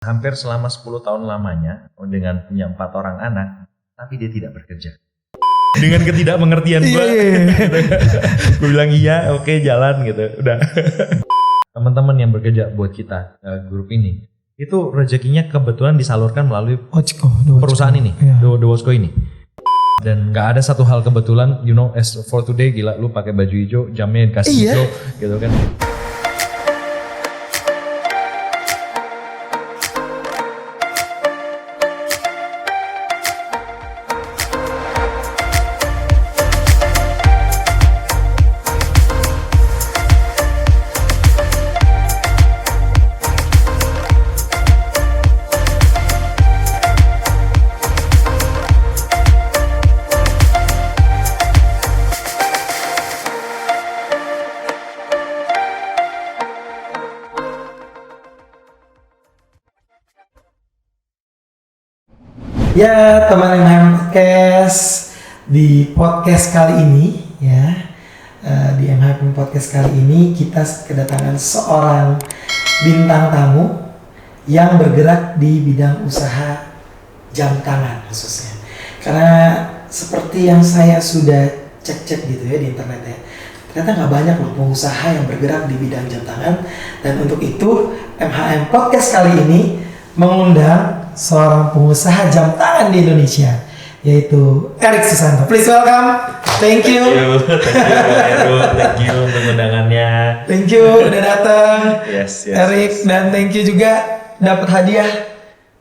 Hampir selama 10 tahun lamanya dengan punya 4 orang anak, tapi dia tidak bekerja. Dengan ketidakmengertian gue, gue bilang iya, oke, jalan gitu, udah. Teman-teman yang bekerja buat kita grup ini, itu rezekinya kebetulan disalurkan melalui perusahaan ini, The Wosko ini. Dan nggak ada satu hal kebetulan, you know, as for today, gila lu pakai baju hijau, jamnya dikasih hijau, gitu kan. Ya, teman MHM Podcast, di podcast kali ini ya, di MHM Podcast kali ini kita kedatangan seorang bintang tamu yang bergerak di bidang usaha jam tangan khususnya. Karena seperti yang saya sudah cek-cek gitu ya di internet ya, ternyata nggak banyak loh pengusaha yang bergerak di bidang jam tangan. Dan untuk itu MHM Podcast kali ini mengundang seorang pengusaha jam tangan di Indonesia, yaitu Erik Susanto. Please welcome. Thank you. Thank you untuk undangannya. Thank you udah datang. Yes. Erik, dan thank you juga dapat hadiah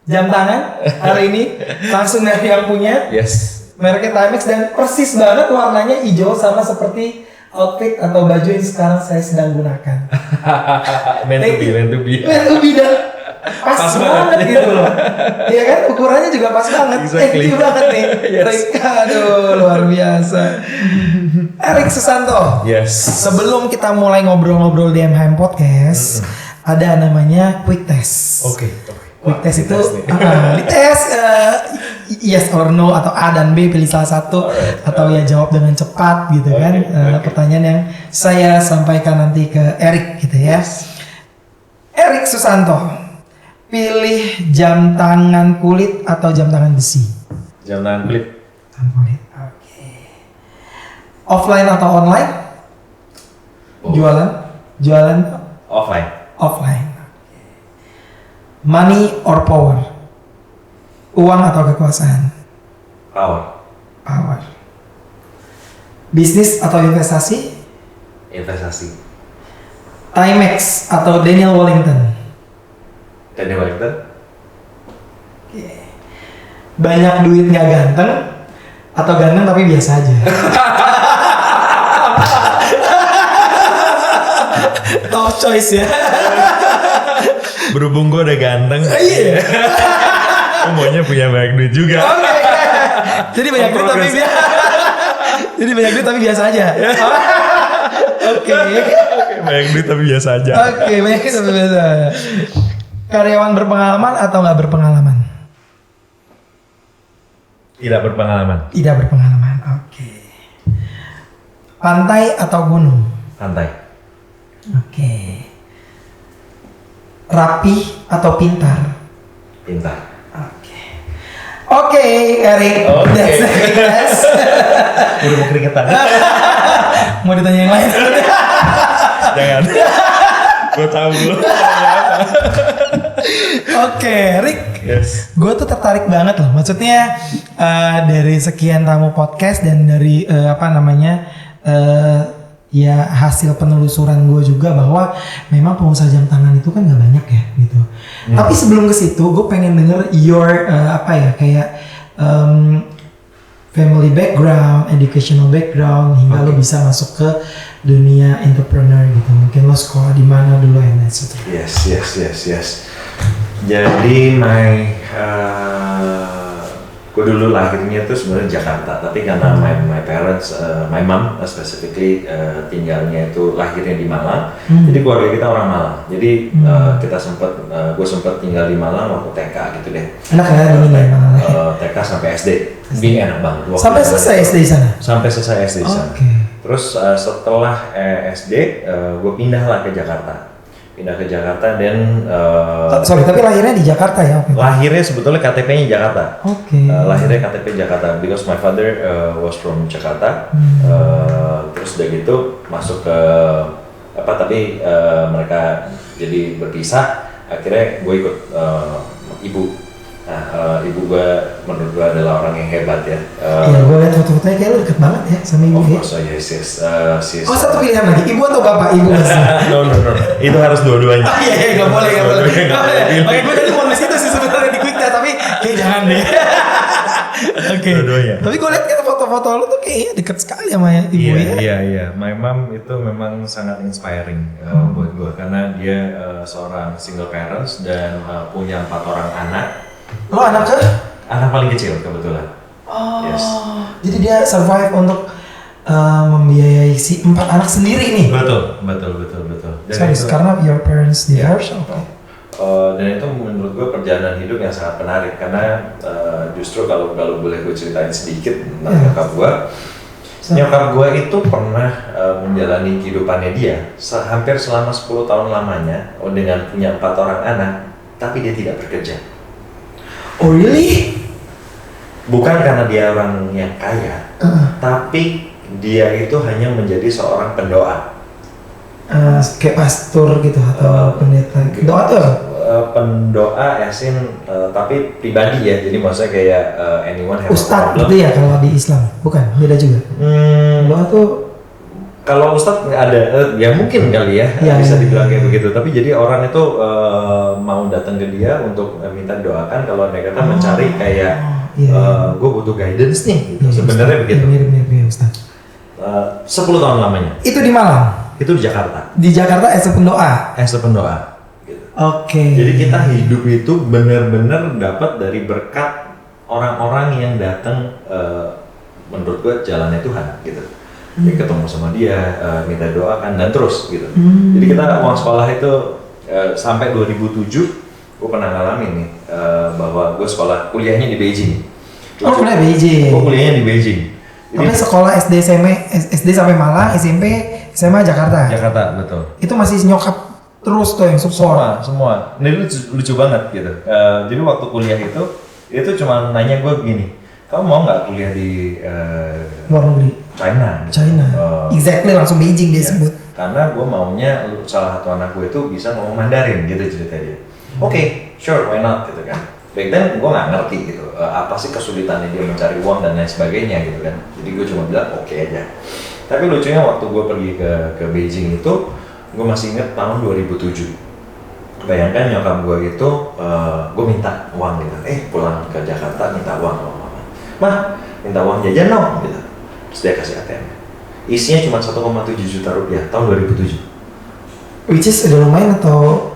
jam tangan hari ini langsung dari yang punya. Yes. Mereknya Timex dan persis banget warnanya hijau sama seperti outfit atau baju yang sekarang saya sedang gunakan. meant to be. Dan pas banget gitu loh. Iya kan, ukurannya juga pas banget. Exactly. Thank you banget nih. Yes. Erik, aduh luar biasa. Erik Susanto. Yes. Sebelum kita mulai ngobrol-ngobrol di MHM Podcast, ada namanya quick test. Oke. Quick test itu dites yes or no atau A dan B, pilih salah satu. Atau ya jawab dengan cepat gitu kan. Pertanyaan yang saya sampaikan nanti ke Erik gitu ya. Erik Susanto, pilih jam tangan kulit atau jam tangan besi? Jam tangan kulit. Tangan kulit, oke. Offline atau online? Jualan? Offline. Offline. Okay. Money or power? Uang atau kekuasaan? Power. Bisnis atau investasi? Investasi. Timex atau Daniel Wellington? Daniel Wellington. Okay. Banyak duit nggak ganteng atau ganteng tapi biasa aja? Tough choice ya. Berhubung gue udah ganteng. Iya. Gue maunya punya banyak duit juga. Oke. Jadi banyak duit tapi biasa aja. Oke. Banyak duit tapi biasa aja. Oke, banyak duit tapi biasa aja. Karyawan berpengalaman atau nggak berpengalaman? Tidak berpengalaman. Tidak berpengalaman. Oke. Pantai atau gunung? Pantai. Oke. Rapi atau pintar? Pintar. Oke, Erik. Oke. Yes. Udah mau keringetan. Mau ditanya yang lain? Jangan. Gue tahu lu. Oke, Erik. Yes. Gue tuh tertarik banget loh. Maksudnya dari sekian tamu podcast dan dari ya hasil penelusuran gue juga bahwa memang pengusaha jam tangan itu kan nggak banyak ya gitu. Tapi sebelum ke situ, gue pengen denger your family background, educational background hingga lo bisa masuk ke dunia entrepreneur gitu. Mungkin lo sekolah di mana dulu ya, etc. Yes. Jadi gue dulu lahirnya tuh sebenarnya Jakarta, tapi karena my parents, my mom specifically tinggalnya itu lahirnya di Malang, jadi keluarga kita orang Malang. Jadi gue sempat tinggal di Malang waktu TK gitu deh. Enak ya dingin ya Malang. TK sampai SD, Bing enak banget. Sampai selesai SD di sana? Sampai selesai SD di sana. Okay. Terus setelah SD, gue pindah lah ke Jakarta. pindah ke Jakarta dan Sorry, tapi lahirnya di Jakarta ya? Okay. lahirnya sebetulnya KTP-nya Jakarta. Oke. Lahirnya KTP Jakarta because my father was from Jakarta. Terus udah gitu masuk ke tapi mereka jadi berpisah. Akhirnya gue ikut ibu. Nah, ibu gue menurut gue adalah orang yang hebat ya. Iya, gue lihat foto-fotonya kayak lu deket banget ya sama ibu Of ya. course, yes. Oh, satu pilihan lagi, ibu atau bapak? Ibu masih. No. Itu harus dua-duanya. Iya, nggak boleh. Oke, gue tadi mau ngasih itu sih sebenarnya di Quicknya, tapi kayak jangan deh. Oke. Dua-duanya. Tapi gue lihat kan foto-foto lu tuh kayaknya deket sekali sama ibu ya. Iya. My mom itu memang sangat inspiring buat gue karena dia seorang single parents dan punya 4 orang anak. Lo anak ke? Anak paling kecil kebetulan. Oh, Yes. jadi dia survive untuk membiayai si 4 anak sendiri nih. Betul. Dan Sorry, itu, karena your parents divorce. dan itu menurut gue perjalanan hidup yang sangat menarik karena justru kalau boleh gue ceritain sedikit tentang nyokap gue. Nyokap gue itu pernah menjalani kehidupannya dia hampir selama 10 tahun lamanya dengan punya 4 orang anak, tapi dia tidak bekerja. Oh really? Bukan karena dia orang yang kaya, tapi dia itu hanya menjadi seorang pendoa. Kayak pastor gitu atau pendeta. Doa tuh? Pendoa tapi pribadi ya, jadi maksudnya kayak anyone have a Ustadz problem. gitu ya kalau di Islam? Bukan, beda juga. Doa tuh Kalau Ustadz ada, ya mungkin kali ya, bisa dibilang kayak begitu. Tapi jadi orang itu mau datang ke dia untuk minta doakan kalau mereka kan mencari kayak gue butuh guidance nih, gitu. Sebenarnya begitu. Mirip Ustadz. 10 tahun lamanya. Itu di Malang? Itu di Jakarta. Di Jakarta as a pendoa? As a pendoa. Gitu. Oke. Jadi kita hidup itu benar-benar dapat dari berkat orang-orang yang datang, menurut gue jalannya Tuhan gitu. Ya, ketemu sama dia, minta doakan dan terus gitu. Jadi kita uang sekolah itu sampai 2007 gue pernah ngalamin nih bahwa gue kuliahnya di Beijing. Oh, kuliah Beijing. Gue kuliahnya di Beijing. Tapi sekolah SD sampai Malang, SMP, SMA Jakarta. Jakarta, betul. Itu masih nyokap terus tuh yang support. Semua. Ini lucu banget gitu. Jadi waktu kuliah itu cuma nanya gue gini, kamu mau nggak kuliah di luar negeri? China. Exactly, langsung Beijing dia sebut. Karena gue maunya salah satu anak gue itu bisa ngomong Mandarin gitu cerita dia. Oke, sure, why not gitu kan. Back then gue nggak ngerti gitu apa sih kesulitannya dia mencari uang dan lain sebagainya gitu kan. Jadi gue cuma bilang oke aja. Tapi lucunya waktu gue pergi ke Beijing itu, gue masih ingat tahun 2007. Bayangkan nyokap gue itu, gue minta uang gitu. Pulang ke Jakarta minta uang sama mama. Mah, minta uang jajan dong gitu. Terus dia kasih ATM. Isinya cuma 1,7 juta rupiah tahun 2007. Which is udah lumayan atau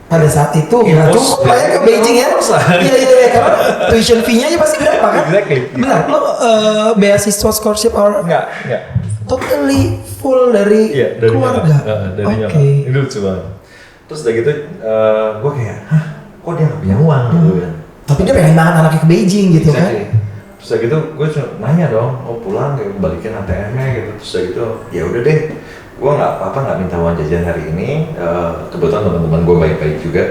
pada saat itu nggak cukup lah ya ke Beijing ya? Iya, karena tuition fee-nya aja pasti berapa kan? Exactly. Benar, lo beasiswa scholarship or Enggak. totally full dari keluarga? Dari nyokap. Itu lucu banget. Terus udah gitu, gue kayak, kok dia nggak punya uang gitu kan? Tapi dia pengen banget anaknya ke Beijing gitu kan? Terus udah gitu, gue nanya dong, pulang kayak balikin ATM-nya gitu. Terus udah gitu, ya udah deh, gue nggak minta uang jajan hari ini. Kebetulan teman-teman gue baik-baik juga.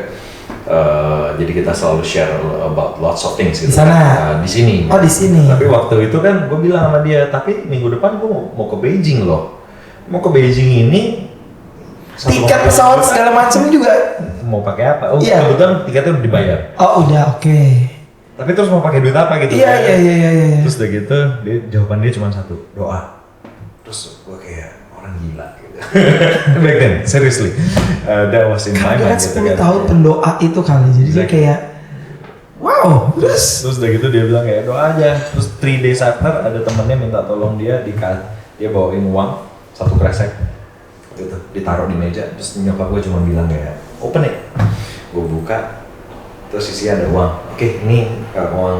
Jadi kita selalu share about lots of things gitu. Di sana? Di sini. Oh, di sini. Tapi waktu itu kan gue bilang sama dia, tapi minggu depan gue mau ke Beijing loh. Mau ke Beijing ini tiket pesawat segala macam juga. Mau pakai apa? Kebetulan tiketnya udah dibayar. Oh, udah, oke. Tapi terus mau pakai duit apa gitu? Iya. Terus udah gitu, jawaban dia cuma satu, doa. Terus gue kayak orang gila gitu. Back then, seriously, that was in my mind. Kan 10 tahun pendoa itu kali, jadi dia kayak, wow. Terus udah gitu dia bilang kayak doa aja. Terus 3 days after ada temennya minta tolong dia bawain uang 1 kresek, gitu, ditaruh di meja. Terus nyokap gue cuma bilang kayak, open it. Gue buka. Terus isinya ada uang. Oke, ini uang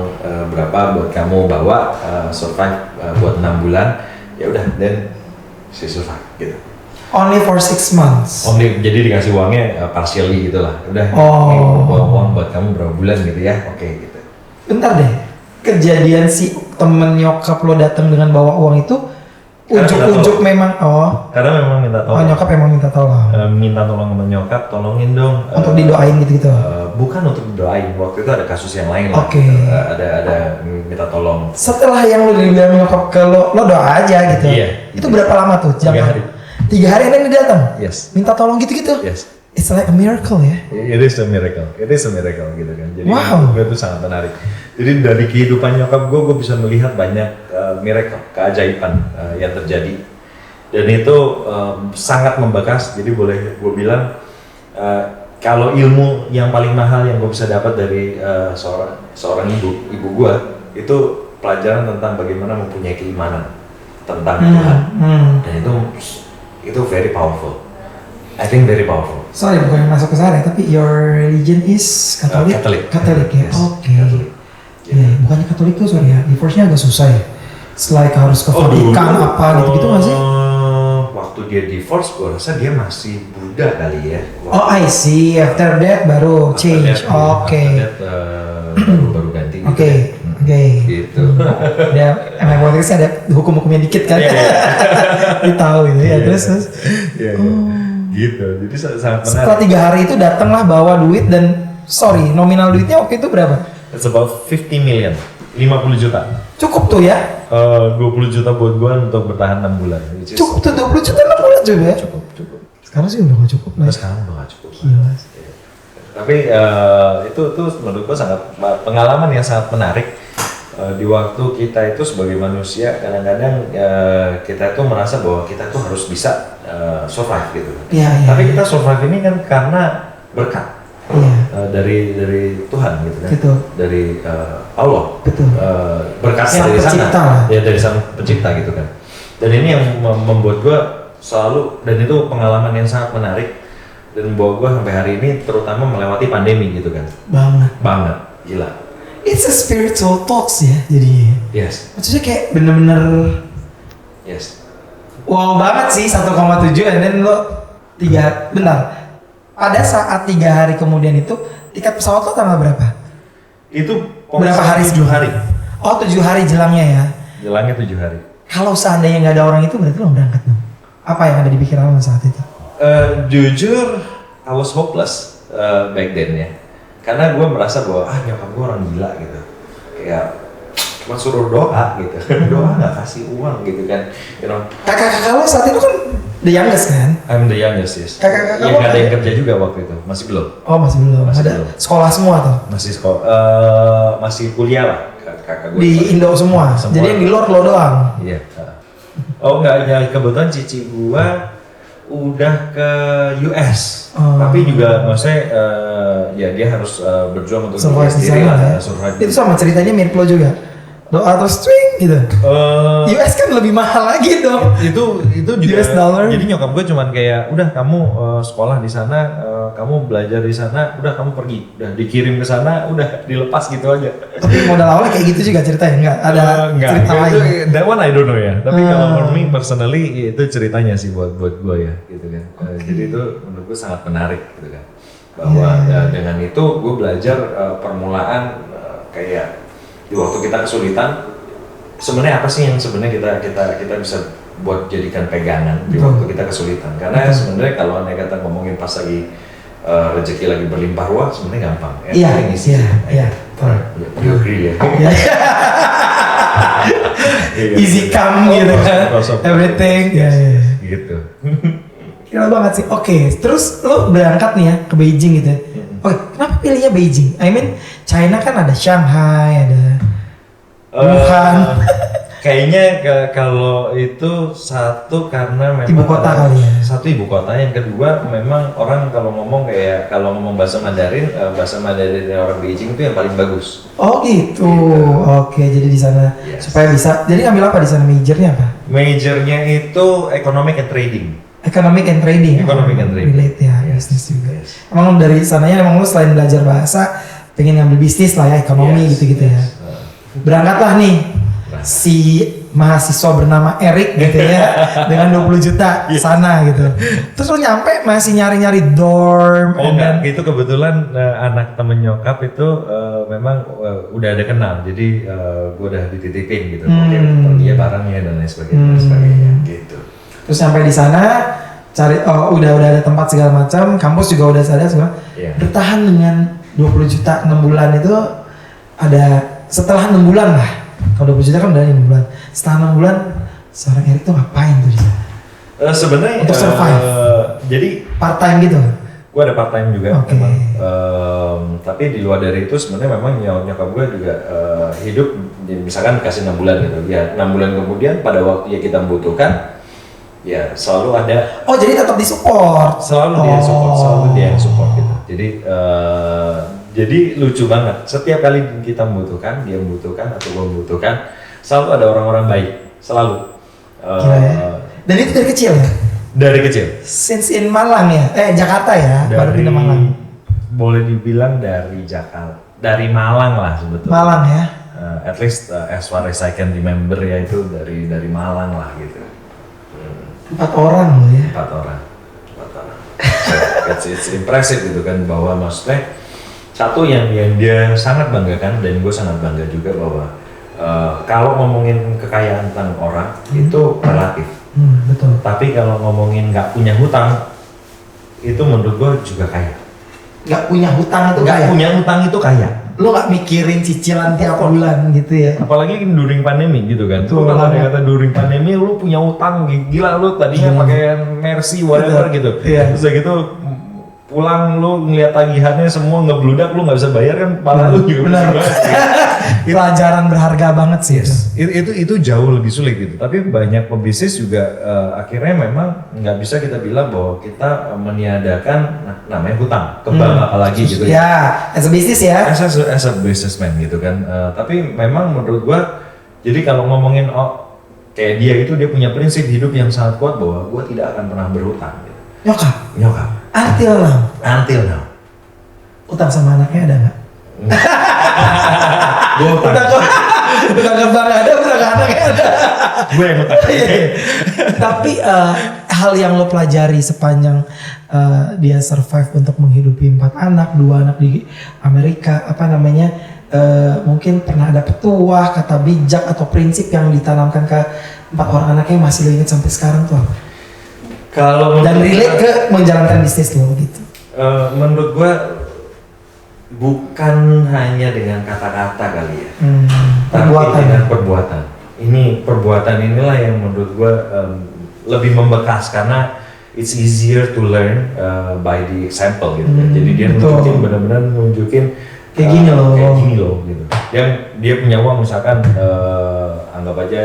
berapa buat kamu bawa survive buat 6 bulan. Ya udah, dan si survive gitu. Only for 6 months. Jadi dikasih uangnya partially gitu lah. Udah, uang buat kamu berapa bulan gitu ya. Oke, gitu. Bentar deh. Kejadian si temen nyokap lo datang dengan bawa uang itu Ujuk-ujuk memang. Karena memang minta Oh, tolong. nyokap emang minta tolong. Minta tolong sama nyokap, tolongin dong. Untuk didoain gitu-gitu. Bukan untuk didoain. Waktu itu ada kasus yang lain lah. Oke. Ada minta tolong. Setelah yang lu bilang nyokap ke lo doa aja gitu. Iya. Itu berapa lama tuh? 3 hari. 3 hari ini datang. Yes. Minta tolong gitu-gitu. Yes. It's like a miracle ya. It is a miracle. It is a miracle gitu kan. Jadi Wow. gue itu sangat menarik. Jadi dari kehidupan nyokap gue bisa melihat banyak miracle, keajaiban yang terjadi. Dan itu sangat membekas. Jadi boleh gue bilang kalau ilmu yang paling mahal yang gue bisa dapat dari seorang ibu gue itu pelajaran tentang bagaimana mempunyai keimanan tentang Tuhan. Dan itu very powerful. I think very powerful. Sorry bukan masuk ke sana, tapi your religion is Katolik. Katolik ya. Yes. Oke. Katolik. Iya, bukannya Katolik tuh sorry ya, divorce-nya agak susah ya. Setelah harus ke Vatikan apa gitu-gitu nggak sih? Waktu dia divorce, gue rasa dia masih Buddha kali ya. Oh I see, after that baru change. Oke. Baru ganti. Gitu. Oke. Oke. Gitu. Ya, emang politiknya ada hukum-hukumnya dikit kan? Iya. Dia tahu gitu ya. Terus. Iya. Gitu. Jadi sangat menarik. Setelah 3 hari itu datanglah bawa duit dan nominal duitnya waktu itu berapa? It's about 50 million. 50 juta. Cukup tuh ya? 20 juta buat gue untuk bertahan 6 bulan. Cukup tuh 20 juta 6 bulan juga ya? Cukup. Sekarang sih udah gak cukup lah. Sekarang udah gak cukup. Gila. Tapi itu menurut gue sangat pengalaman yang sangat menarik. Di waktu kita itu sebagai manusia kadang-kadang kita itu merasa bahwa kita tuh harus bisa survive gitu. Iya. Tapi kita survive ini kan karena berkat. Iya. Dari Tuhan gitu kan. Gitu. Dari Allah. Betul. Berkatnya Sang dari sana. pencipta lah. Ya dari sang pencipta gitu kan. Dan ini yang membuat gue selalu, dan itu pengalaman yang sangat menarik dan membawa gue sampai hari ini, terutama melewati pandemi gitu kan. Banget, gila. It's a spiritual talks ya jadi. Yes. Maksudnya kayak bener-bener Yes. wow banget sih 1,7 and then lo 3 benar. Pada saat 3 hari kemudian itu tiket pesawat lo tanggal berapa? Itu Berapa hari? 7 hari. Oh 7 hari jelangnya ya. Jelangnya 7 hari. Kalau seandainya nggak ada orang itu berarti lo berangkat dong. Apa yang ada di pikiran lo saat itu? Jujur, I was hopeless back then ya. Karena gue merasa bahwa nyokap gue orang gila gitu. Kayak cuma suruh doa gitu. Doa nggak kasih uang gitu kan. You know. Kakak-kakak lo saat itu kan the youngest kan? I'm the youngest, yes. Kakak-kakak Yang lo nggak ada yang kerja juga waktu itu, masih belum. Oh masih belum. Masih Ada belum. sekolah semua tuh. Masih sekolah, masih kuliah lah kakak gue. Di Indo semua. Jadi yang di luar lo doang. Iya. Oh enggak, ya kebetulan cici gua udah ke US, tapi juga maksudnya ya dia harus berjuang untuk survive di sendiri sana lah, ya. survive. Itu sama ceritanya mirip lo juga. Doa terus swing gitu. US kan lebih mahal lagi dong. Itu juga US dollar. Jadi nyokap gue cuman kayak udah kamu sekolah di sana, kamu belajar di sana, udah kamu pergi, udah dikirim ke sana, udah dilepas gitu aja. Tapi modal awalnya kayak gitu juga ceritanya, enggak ada cerita itu, lain. that one I don't know ya. Tapi kalau for me personally itu ceritanya sih buat gue ya, gitu kan. Jadi itu menurut gue sangat menarik gitu kan. Bahwa dengan itu gue belajar permulaan kayak di waktu kita kesulitan, sebenarnya apa sih yang sebenarnya kita bisa buat jadikan pegangan di waktu kita kesulitan. Karena sebenarnya kalau andai kata ngomongin pas lagi rezeki lagi berlimpah ruah, sebenarnya gampang. Iya. You agree ya? Easy come gitu kan, everything. Gitu. Gila banget sih. Oke, terus lo berangkat nih ya ke Beijing gitu. Oke, kenapa pilihnya Beijing? I mean, China kan ada Shanghai, ada Wuhan. Kayaknya kalau itu satu karena memang ibu kota kali ya. Satu ibu kota, yang kedua memang orang kalau ngomong bahasa Mandarin, bahasa Mandarin orang Beijing itu yang paling bagus. Oh gitu. Oke, jadi di sana supaya bisa. Jadi ambil apa di sana, majornya apa? Majornya itu economic and trading. Economic and trading. Relate ya, bisnis juga. Emang dari sananya emang lu selain belajar bahasa, pengen ngambil bisnis lah ya, ekonomi gitu-gitu ya. Berangkatlah nih si mahasiswa bernama Eric gitu ya dengan 20 juta sana gitu. Terus lo nyampe masih nyari-nyari dorm. Oh enggak, itu kebetulan anak temen nyokap itu memang udah ada kenal, jadi gue udah dititipin gitu, pergi ya barangnya dan lain sebagainya, gitu. Terus sampai di sana cari, udah ada tempat segala macam, kampus juga udah ada segala. Bertahan dengan 20 juta 6 bulan itu ada setelah 6 bulan lah. Kalau 20 juta kan udah 6 bulan. Setelah 6 bulan seorang Eric tuh ngapain tuh di sana? Sebenarnya untuk survive. Jadi part time gitu. Gue ada part time juga memang. Tapi di luar dari itu sebenarnya memang nyokap gue juga hidup misalkan dikasih 6 bulan gitu. Ya 6 bulan kemudian pada waktu kita membutuhkan ya selalu ada. Oh jadi tetap disupport. Selalu dia yang support gitu. Jadi lucu banget. Setiap kali kita membutuhkan, dia membutuhkan atau gue membutuhkan, selalu ada orang-orang baik. Selalu. Gila ya. Dan itu dari kecil ya? Dari kecil. Since in Malang ya? Jakarta ya? Baru pindah Malang. Boleh dibilang dari Jakarta. Dari Malang lah sebetulnya. Malang ya? At least as far as I can remember ya itu dari Malang lah gitu. 4 orang loh ya? 4 orang. So, it's impressive gitu kan, bahwa maksudnya satu yang dia sangat banggakan dan gue sangat bangga juga bahwa kalau ngomongin kekayaan tentang orang itu relatif. Betul. Tapi kalau ngomongin nggak punya hutang itu menurut gue juga kaya. Nggak punya hutang itu kaya? Nggak punya hutang itu kaya. Lo nggak mikirin cicilan tiap bulan gitu ya? Apalagi during pandemi gitu kan. Tuh kalau ada kata during pandemi lu punya utang gila, lu tadinya pakai Mercy whatever gitu. Terus gitu pulang lu ngeliat tagihannya semua ngebludak, lu nggak bisa bayar kan, malah lu juga benar. Pelajaran berharga banget sih. Itu jauh lebih sulit gitu. Tapi banyak pebisnis juga akhirnya memang nggak bisa kita bilang bahwa kita meniadakan namanya hutang ke bank apalagi gitu ya. As a business ya. As a businessman gitu kan. Tapi memang menurut gua, jadi kalau ngomongin kayak dia punya prinsip hidup yang sangat kuat bahwa gua tidak akan pernah berhutang. Gitu. Nyokap. Until now. Utang sama anaknya ada nggak? Gue Utang ke bank ada, utang ke anaknya ada. Gue yang utang. Tapi hal yang lo pelajari sepanjang dia survive untuk menghidupi 4 anak, 2 anak di Amerika, mungkin pernah ada petuah, kata bijak atau prinsip yang ditanamkan ke 4 orang anaknya yang masih lo ingat sampai sekarang tuh apa? Dan relate ke menjalankan bisnis lo gitu. Menurut gue bukan hanya dengan kata-kata kali ya, tapi dengan perbuatan. Perbuatan inilah yang menurut gue lebih membekas karena it's easier to learn by the example gitu. Jadi dia benar-benar nunjukin kayak gini loh gitu. Dia punya uang misalkan anggap aja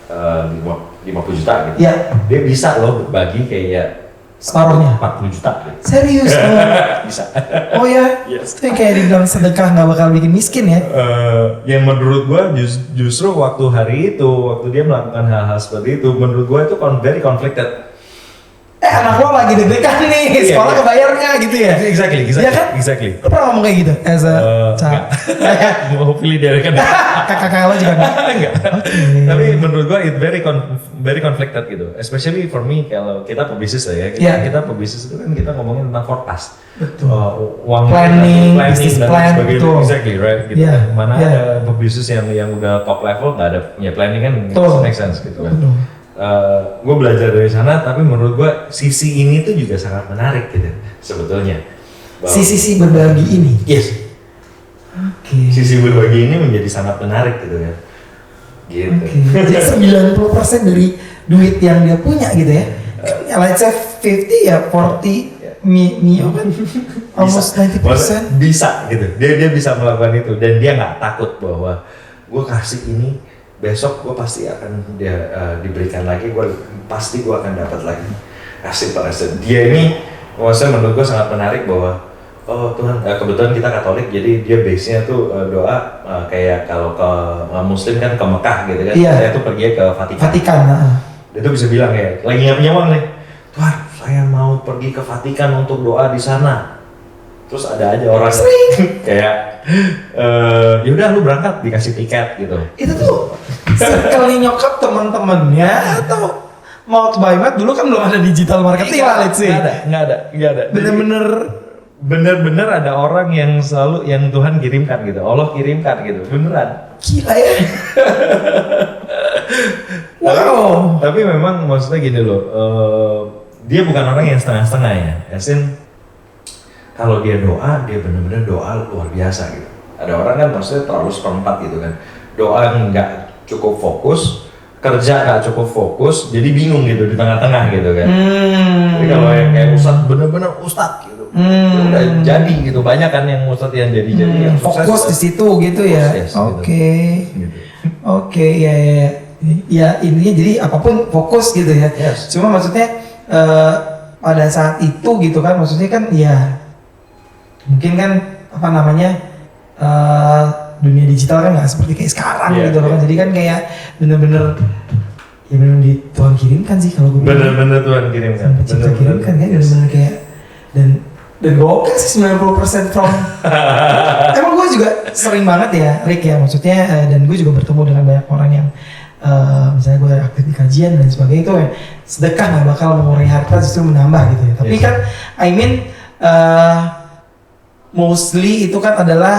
50 juta gitu. Ya. Dia bisa loh berbagi kayak separuhnya 40 juta gitu. Serius? Bisa. Oh ya? Yes. Itu yang kayak dibilang sedekah nggak bakal bikin miskin ya? Yang menurut gua justru waktu hari itu, waktu dia melakukan hal-hal seperti itu, menurut gua itu very conflicted. Anak lo lagi deg-degan nih, sekolah kebayarnya gitu ya? Exactly. Ya kan? Exactly. Lo pernah ngomong kayak gitu? As a child? Mau pilih dia kan? Kakak lo juga enggak. Tapi menurut gua it very conflicted gitu. Especially for me kalau kita pebisnis ya. Kita pebisnis itu kan kita ngomongin tentang forecast. Betul. Uang planning business plan, betul. Exactly right. Gitu. Mana ada pebisnis yang udah top level nggak ada punya planning kan? Make sense gitu kan. Gue belajar dari sana, tapi menurut gue sisi ini tuh juga sangat menarik gitu sebetulnya. Sisi berbagi ini. Yes. Oke. Sisi berbagi ini menjadi sangat menarik gitu ya. Gitu. Jadi 90% dari duit yang dia punya gitu ya. Let's say 50 ya 40 mio kan. Almost 90%. Bisa gitu. Dia bisa melakukan itu dan dia nggak takut bahwa gue kasih ini besok gue pasti akan diberikan lagi, gue akan dapat lagi. Asik banget. Dia ini maksudnya menurut gue sangat menarik bahwa Tuhan, kebetulan kita Katolik jadi dia base-nya tuh doa kayak kalau ke Muslim kan ke Mekah gitu kan. Saya tuh pergi ke Vatikan. Dia tuh bisa bilang kayak lagi nggak punya uang nih, Tuhan saya mau pergi ke Vatikan untuk doa di sana. Terus ada aja orang kayak ya udah lu berangkat, dikasih tiket gitu. Itu tuh circle nyokap teman-temannya atau mouth by mouth? Dulu kan belum ada digital marketing lah, let's say. Nggak ada. Bener-bener ada orang yang selalu yang Tuhan kirimkan gitu, Allah kirimkan gitu, beneran. gila ya. Wow. Tapi memang maksudnya gini loh, dia bukan orang yang setengah-setengah ya. Yasin, kalau dia doa, dia benar-benar doa luar biasa gitu. Ada orang kan maksudnya terlalu seperempat gitu kan. Doa nggak cukup fokus, kerja nggak cukup fokus, jadi bingung gitu di tengah-tengah gitu kan. Jadi kalau yang kayak Ustadz, benar-benar Ustadz gitu. Ya udah jadi gitu, banyak kan yang Ustadz yang jadi yang fokus di situ gitu ya. Oke. Gitu. Oke, ya intinya jadi apapun fokus gitu ya. Yes. Cuma maksudnya pada saat itu gitu kan, maksudnya kan ya mungkin kan apa namanya dunia digital kan nggak seperti kayak sekarang gitu loh kan. Jadi kan kayak bener-bener ya bener di Tuhan kirimkan sih kalau gue bilang. Bener-bener Tuhan kirimkan. Pencipta kirimkan kan bener-bener kayak dan gokil sih 90% from emang gue juga sering banget ya Rick ya, maksudnya dan gue juga bertemu dengan banyak orang yang misalnya gue aktif di kajian dan sebagainya, itu sedekah nggak bakal mengurangi harta, justru menambah gitu ya. Tapi kan I mean mostly itu kan adalah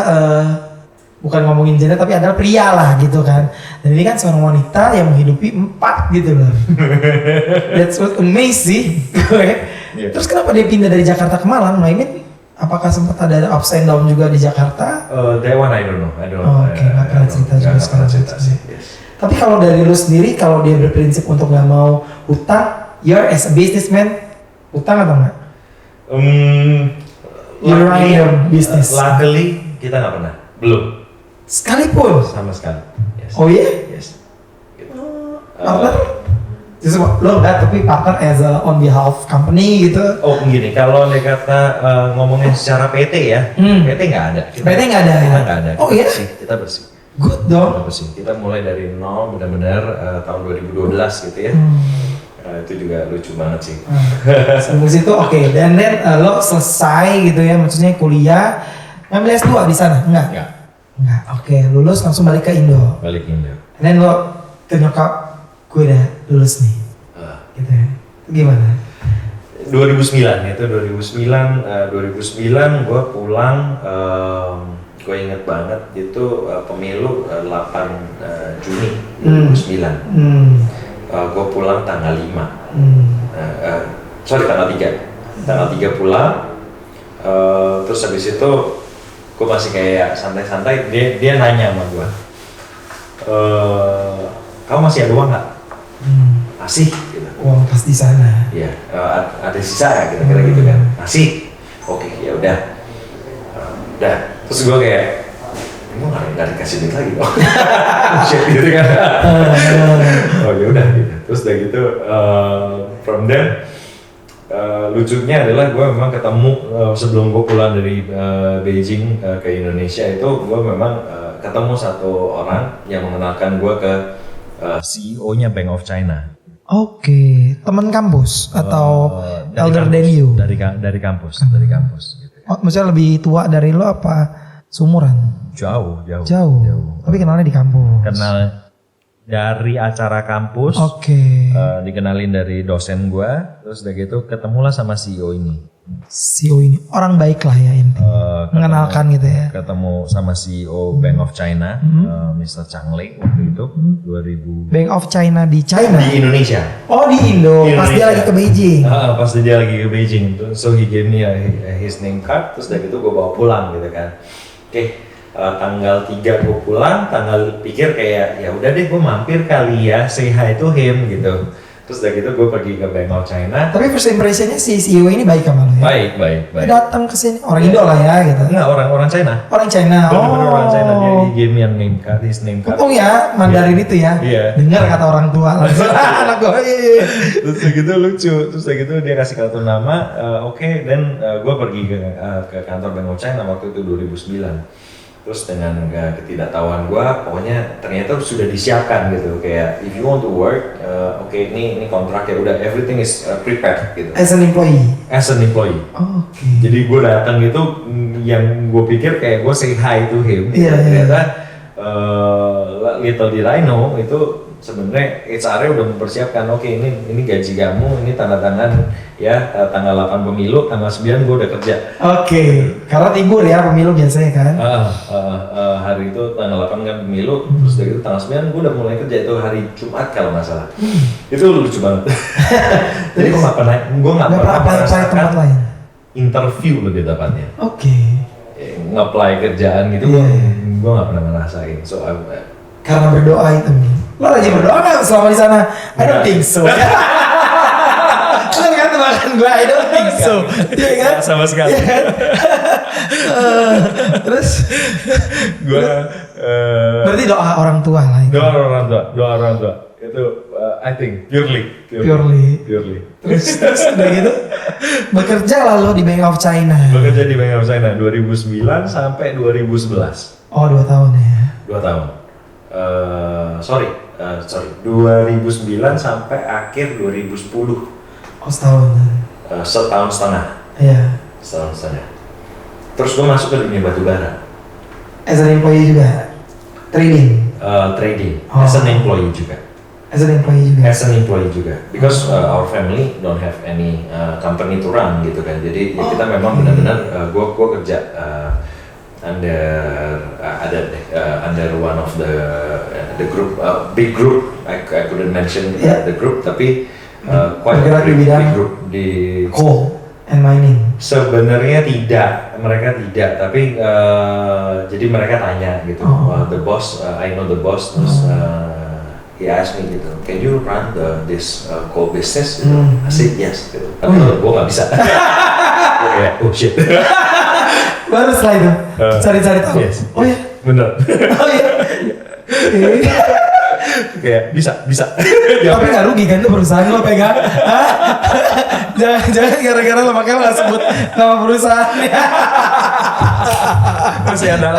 bukan ngomongin gender tapi adalah pria lah gitu kan. Dan ini kan seorang wanita yang menghidupi 4 gitu loh. That's what amazing. Terus kenapa dia pindah dari Jakarta ke Malang? Nah ini apakah sempat ada ups and down juga di Jakarta? That one I don't know. Oke, nggak pernah cerita juga sekarang. Tapi kalau dari lu sendiri, kalau dia berprinsip untuk nggak mau hutang, you're as a businessman, hutang atau nggak? You're running your business. Luckily kita nggak pernah, belum. Sekalipun? Sama sekali. Yes. Oh iya? Yes. Gitu. Partner? Justru lo enggak, tapi partner as a on behalf company gitu. Oh gini, kalau dia kata ngomongin secara PT ya, PT nggak ada. PT nggak ada. Kita nggak ada. Oh iya? Kita bersih. Good dong. Kita bersih. Kita mulai dari nol benar-benar tahun 2012 gitu ya. Itu juga lucu banget sih. Sampai situ oke. Dan lo selesai gitu ya, maksudnya kuliah, ngambil S2 di sana? Enggak. Oke, lulus langsung balik ke Indo. Balik Indo. Dan lo ke nyokap, gue udah lulus nih. Gitu ya. Itu gimana? 2009 itu 2009 gue pulang, gue inget banget itu pemilu 8 Juni 2009. Gue pulang tanggal 5. Tanggal 3. Tanggal 3 pulang. Terus habis itu gue masih kayak santai-santai. Dia nanya sama gue, kamu masih ada uang nggak? Masih. Gitu. Uang pas di sana. Iya, ada sisa ya kira-kira gitu kan. Masih. Oke, ya udah. Udah. Terus gue kayak, emang nggak dikasih duit lagi dong. Shit gitu kan. Oh ya udah gitu. Terus udah gitu, from there, lucunya adalah gue memang ketemu sebelum gue pulang dari Beijing ke Indonesia itu, gue memang ketemu satu orang yang mengenalkan gue ke CEO-nya Bank of China. Oke, teman kampus atau elder kampus, than you? Dari kampus, dari kampus. Gitu. Oh, maksudnya lebih tua dari lo apa seumuran? Jauh. Tapi kenalnya di kampus. Kenal dari acara kampus. Oke. Dikenalin dari dosen gua, terus udah gitu ketemulah sama CEO ini. CEO ini orang baik lah ya intinya. Mengenalkan gitu ya. Ketemu sama CEO Bank of China, Mr. Chang Lei waktu itu 2000. Bank of China di China. Di Indonesia. Oh di Indo. Pas dia lagi ke Beijing. Pas dia lagi ke Beijing, so he gave me his name card, terus udah gitu gua bawa pulang gitu kan. Oke. Tanggal 3 gue pulang, tanggal pikir kayak ya udah deh gue mampir kali ya, say hi to him gitu. Terus udah gitu gue pergi ke Bank of China. Tapi first impressionnya si CEO ini baik sama lo ya? Baik. Datang ke sini orang Indo lah ya gitu. Enggak, orang China. Orang China. Bener-bener orang China. Dia gave me a name card, his name card. Untung ya Mandarin itu ya. Iya. Dengar kata orang tua langsung. Anak gue. Terus udah gitu lucu. Terus udah gitu dia kasih kartu nama. Oke, dan gue pergi ke kantor Bank of China waktu itu 2009. Terus dengan ketidaktahuan gue, pokoknya ternyata sudah disiapkan gitu. Kayak if you want to work, oke, ini kontrak ya udah, everything is prepared gitu. As an employee. As an employee. Oke. Jadi gue datang itu, yang gue pikir kayak gue say hi to him. Iya. Ternyata little did I know itu sebenarnya HR udah mempersiapkan, oke, ini gaji kamu, ini tanda tangan ya, tanggal 8 pemilu, tanggal 9 gue udah kerja. Oke. Karena libur ya pemilu biasanya kan. Hari itu tanggal 8 kan pemilu, terus dari itu tanggal 9 gue udah mulai kerja, itu hari Jumat kalau nggak salah. Itu lucu banget. Jadi gue nggak pernah apply tempat lain. Interview lebih tepatnya. Oke. Nge-apply kerjaan gitu, gue nggak pernah ngerasain. So karena berdoa itu. Lo rajin berdoa nggak selama di sana? I don't think so. Lo kan tebakan gue, I don't think so. Iya kan? Sama sekali. Terus gue berarti doa orang tua lah itu. doa orang tua itu I think purely. Terus udah gitu bekerja lalu di Bank of China. Bekerja di Bank of China 2009 sampai 2011. Oh 2 tahun ya. 2 tahun. Sorry, 2009 sampai akhir 2010. Oh setahun. Setahun setengah. Iya. Setahun setengah. Terus gue masuk ke dunia batubara. As an employee juga. Trading. Trading. As an employee juga. As an employee juga. Because our family don't have any company to run gitu kan. Jadi kita memang benar-benar gue kerja under one of the group, big group. I couldn't mention the group, tapi quite a big group di coal and mining. Sebenarnya mereka tidak, tapi jadi mereka tanya gitu, the boss, I know the boss, terus he asked me gitu, can you run this coal business? Gitu. I said yes, gitu. Tapi gue nggak bisa. Gue kayak, oh shit. Baru setelah itu cari-cari tahu. Yes. Oh ya. Bener. Oh iya. Kayak bisa. Tapi nggak rugi kan tuh perusahaan lo pegang? Jangan gara-gara lo makanya nggak sebut nama perusahaan. Masih ada.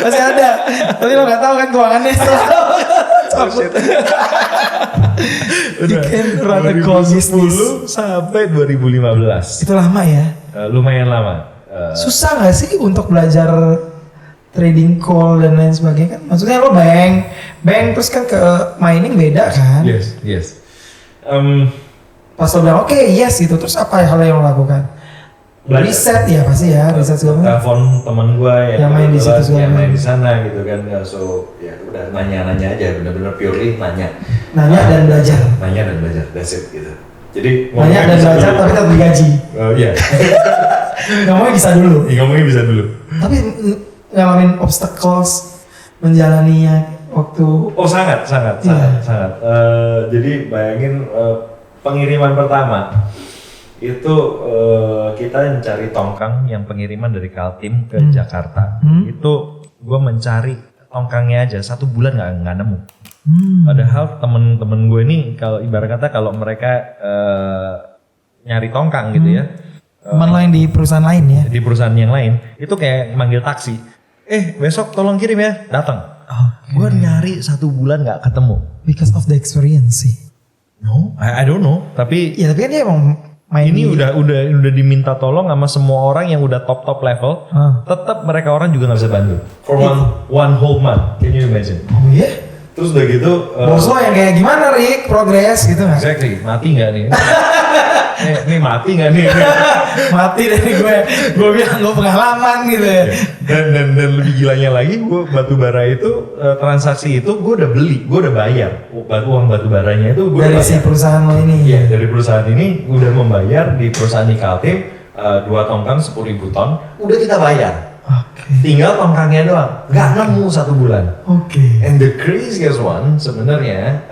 Masih ada. Tapi lo nggak tahu kan keuangannya. You can run a coal business. 2010 sampai 2015. Itu lama ya? Lumayan lama. Susah nggak sih untuk belajar trading coal dan lain sebagainya kan? Maksudnya lo bank terus kan ke mining beda kan? Yes. Pas lo bilang oke, yes gitu, terus apa hal yang lo lakukan? Riset ya pasti ya, riset segala macam. Telepon teman gue yang main di situ segala yang main di sana gitu kan, so ya udah nanya aja, bener-bener purely nanya dan belajar. That's it gitu. Jadi nanya dan belajar tapi tetap digaji. Iya. Ngomongnya bisa dulu. Tapi ngalamin obstacles menjalaninya waktu. Oh sangat. Jadi bayangin pengiriman pertama itu kita mencari tongkang yang pengiriman dari Kaltim ke Jakarta. Itu gue mencari tongkangnya aja 1 bulan nggak nemu. Padahal temen-temen gue ini kalau ibarat kata kalau mereka nyari tongkang gitu ya. Teman lain di perusahaan lain ya? Di perusahaan yang lain itu kayak manggil taksi. Besok tolong kirim ya, datang. Gue nyari 1 bulan nggak ketemu. Because of the experience sih. No, I don't know. Tapi ya tapi kan dia emang main ini udah diminta tolong sama semua orang yang udah top level. Tetap mereka orang juga nggak bisa bantu. For one whole month, can you imagine? Oh iya? Terus udah gitu. Bos lo yang kayak gimana Rick? Progress gitu nggak? Exactly. Mati nggak nih? Nih mati nggak nih? Mati dari gue bilang gue pengalaman gitu ya. Dan lebih gilanya lagi, gue batubara itu transaksi itu gue udah beli, gue udah bayar uang batubaranya itu gue dari si perusahaan lo ini. Iya, dari perusahaan ini udah membayar di perusahaan di Kaltim 2 tongkang 10.000 ton, udah kita bayar. Tinggal tongkangnya doang, nggak nemu 1 bulan. And the craziest one sebenarnya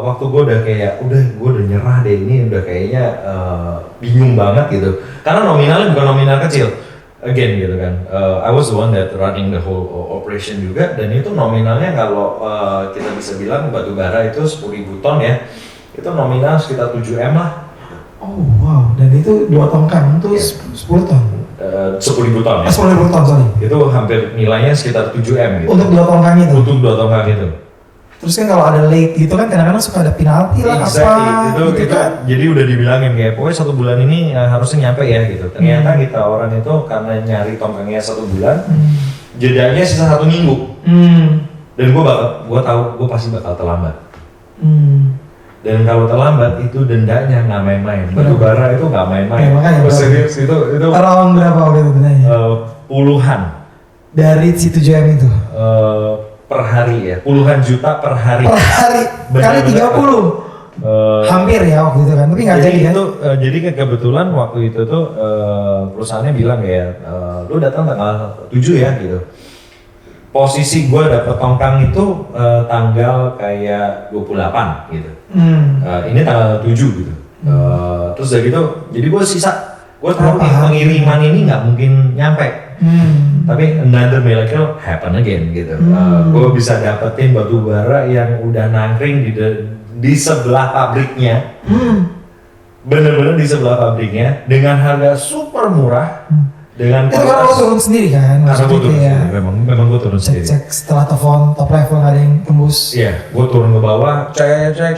waktu gue udah kayak gue udah nyerah deh, ini udah kayaknya bingung banget gitu. Karena nominalnya bukan nominal kecil, again gitu kan. I was the one that running the whole operation juga, dan itu nominalnya kalau kita bisa bilang batubara itu 10.000 ton ya, itu nominal sekitar 7 M lah. Oh wow, dan itu 2 tongkang itu 10 ton. 10.000 ton ya. 10.000 ton, sorry. Itu hampir nilainya sekitar 7 M gitu. Untuk 2 tongkang itu. Untuk 2 tongkang itu. Terus kan kalau ada late gitu kan kadang-kadang suka ada penalti lah apa itu, gitu kan. Jadi udah dibilangin kayak pokoknya 1 bulan ini harusnya nyampe ya gitu. Ternyata kita orang itu karena nyari tongkangnya 1 bulan, jedanya sisa 1 minggu. Dan gue tahu gue pasti bakal terlambat. Dan kalau terlambat itu dendanya nggak main-main. Batu bara itu nggak main-main. Serius itu around berapa waktu itu dendanya? Puluhan. Dari si 7M itu? Per hari ya, puluhan juta per hari. Per hari, kali 30. Hampir ya waktu itu kan, tapi nggak jadi kan? Jadi kebetulan waktu itu tuh perusahaannya bilang ya, lu datang tanggal 7 ya gitu. Posisi gue dapet tongkang itu tanggal kayak 28 gitu. Ini tanggal 7 gitu. Terus dari gitu, jadi gue sisa, gue tahu nih pengiriman ini nggak mungkin nyampe. Tapi another miracle happen again gitu. Gue bisa dapetin batu bara yang udah nangkring di sebelah pabriknya. Bener-bener di sebelah pabriknya dengan harga super murah. Dengan itu karena lo turun sendiri kan? Karena gue turun sendiri, memang gue turun sendiri. Cek setelah telepon top level nggak ada yang tembus. Iya, gue turun ke bawah, cek.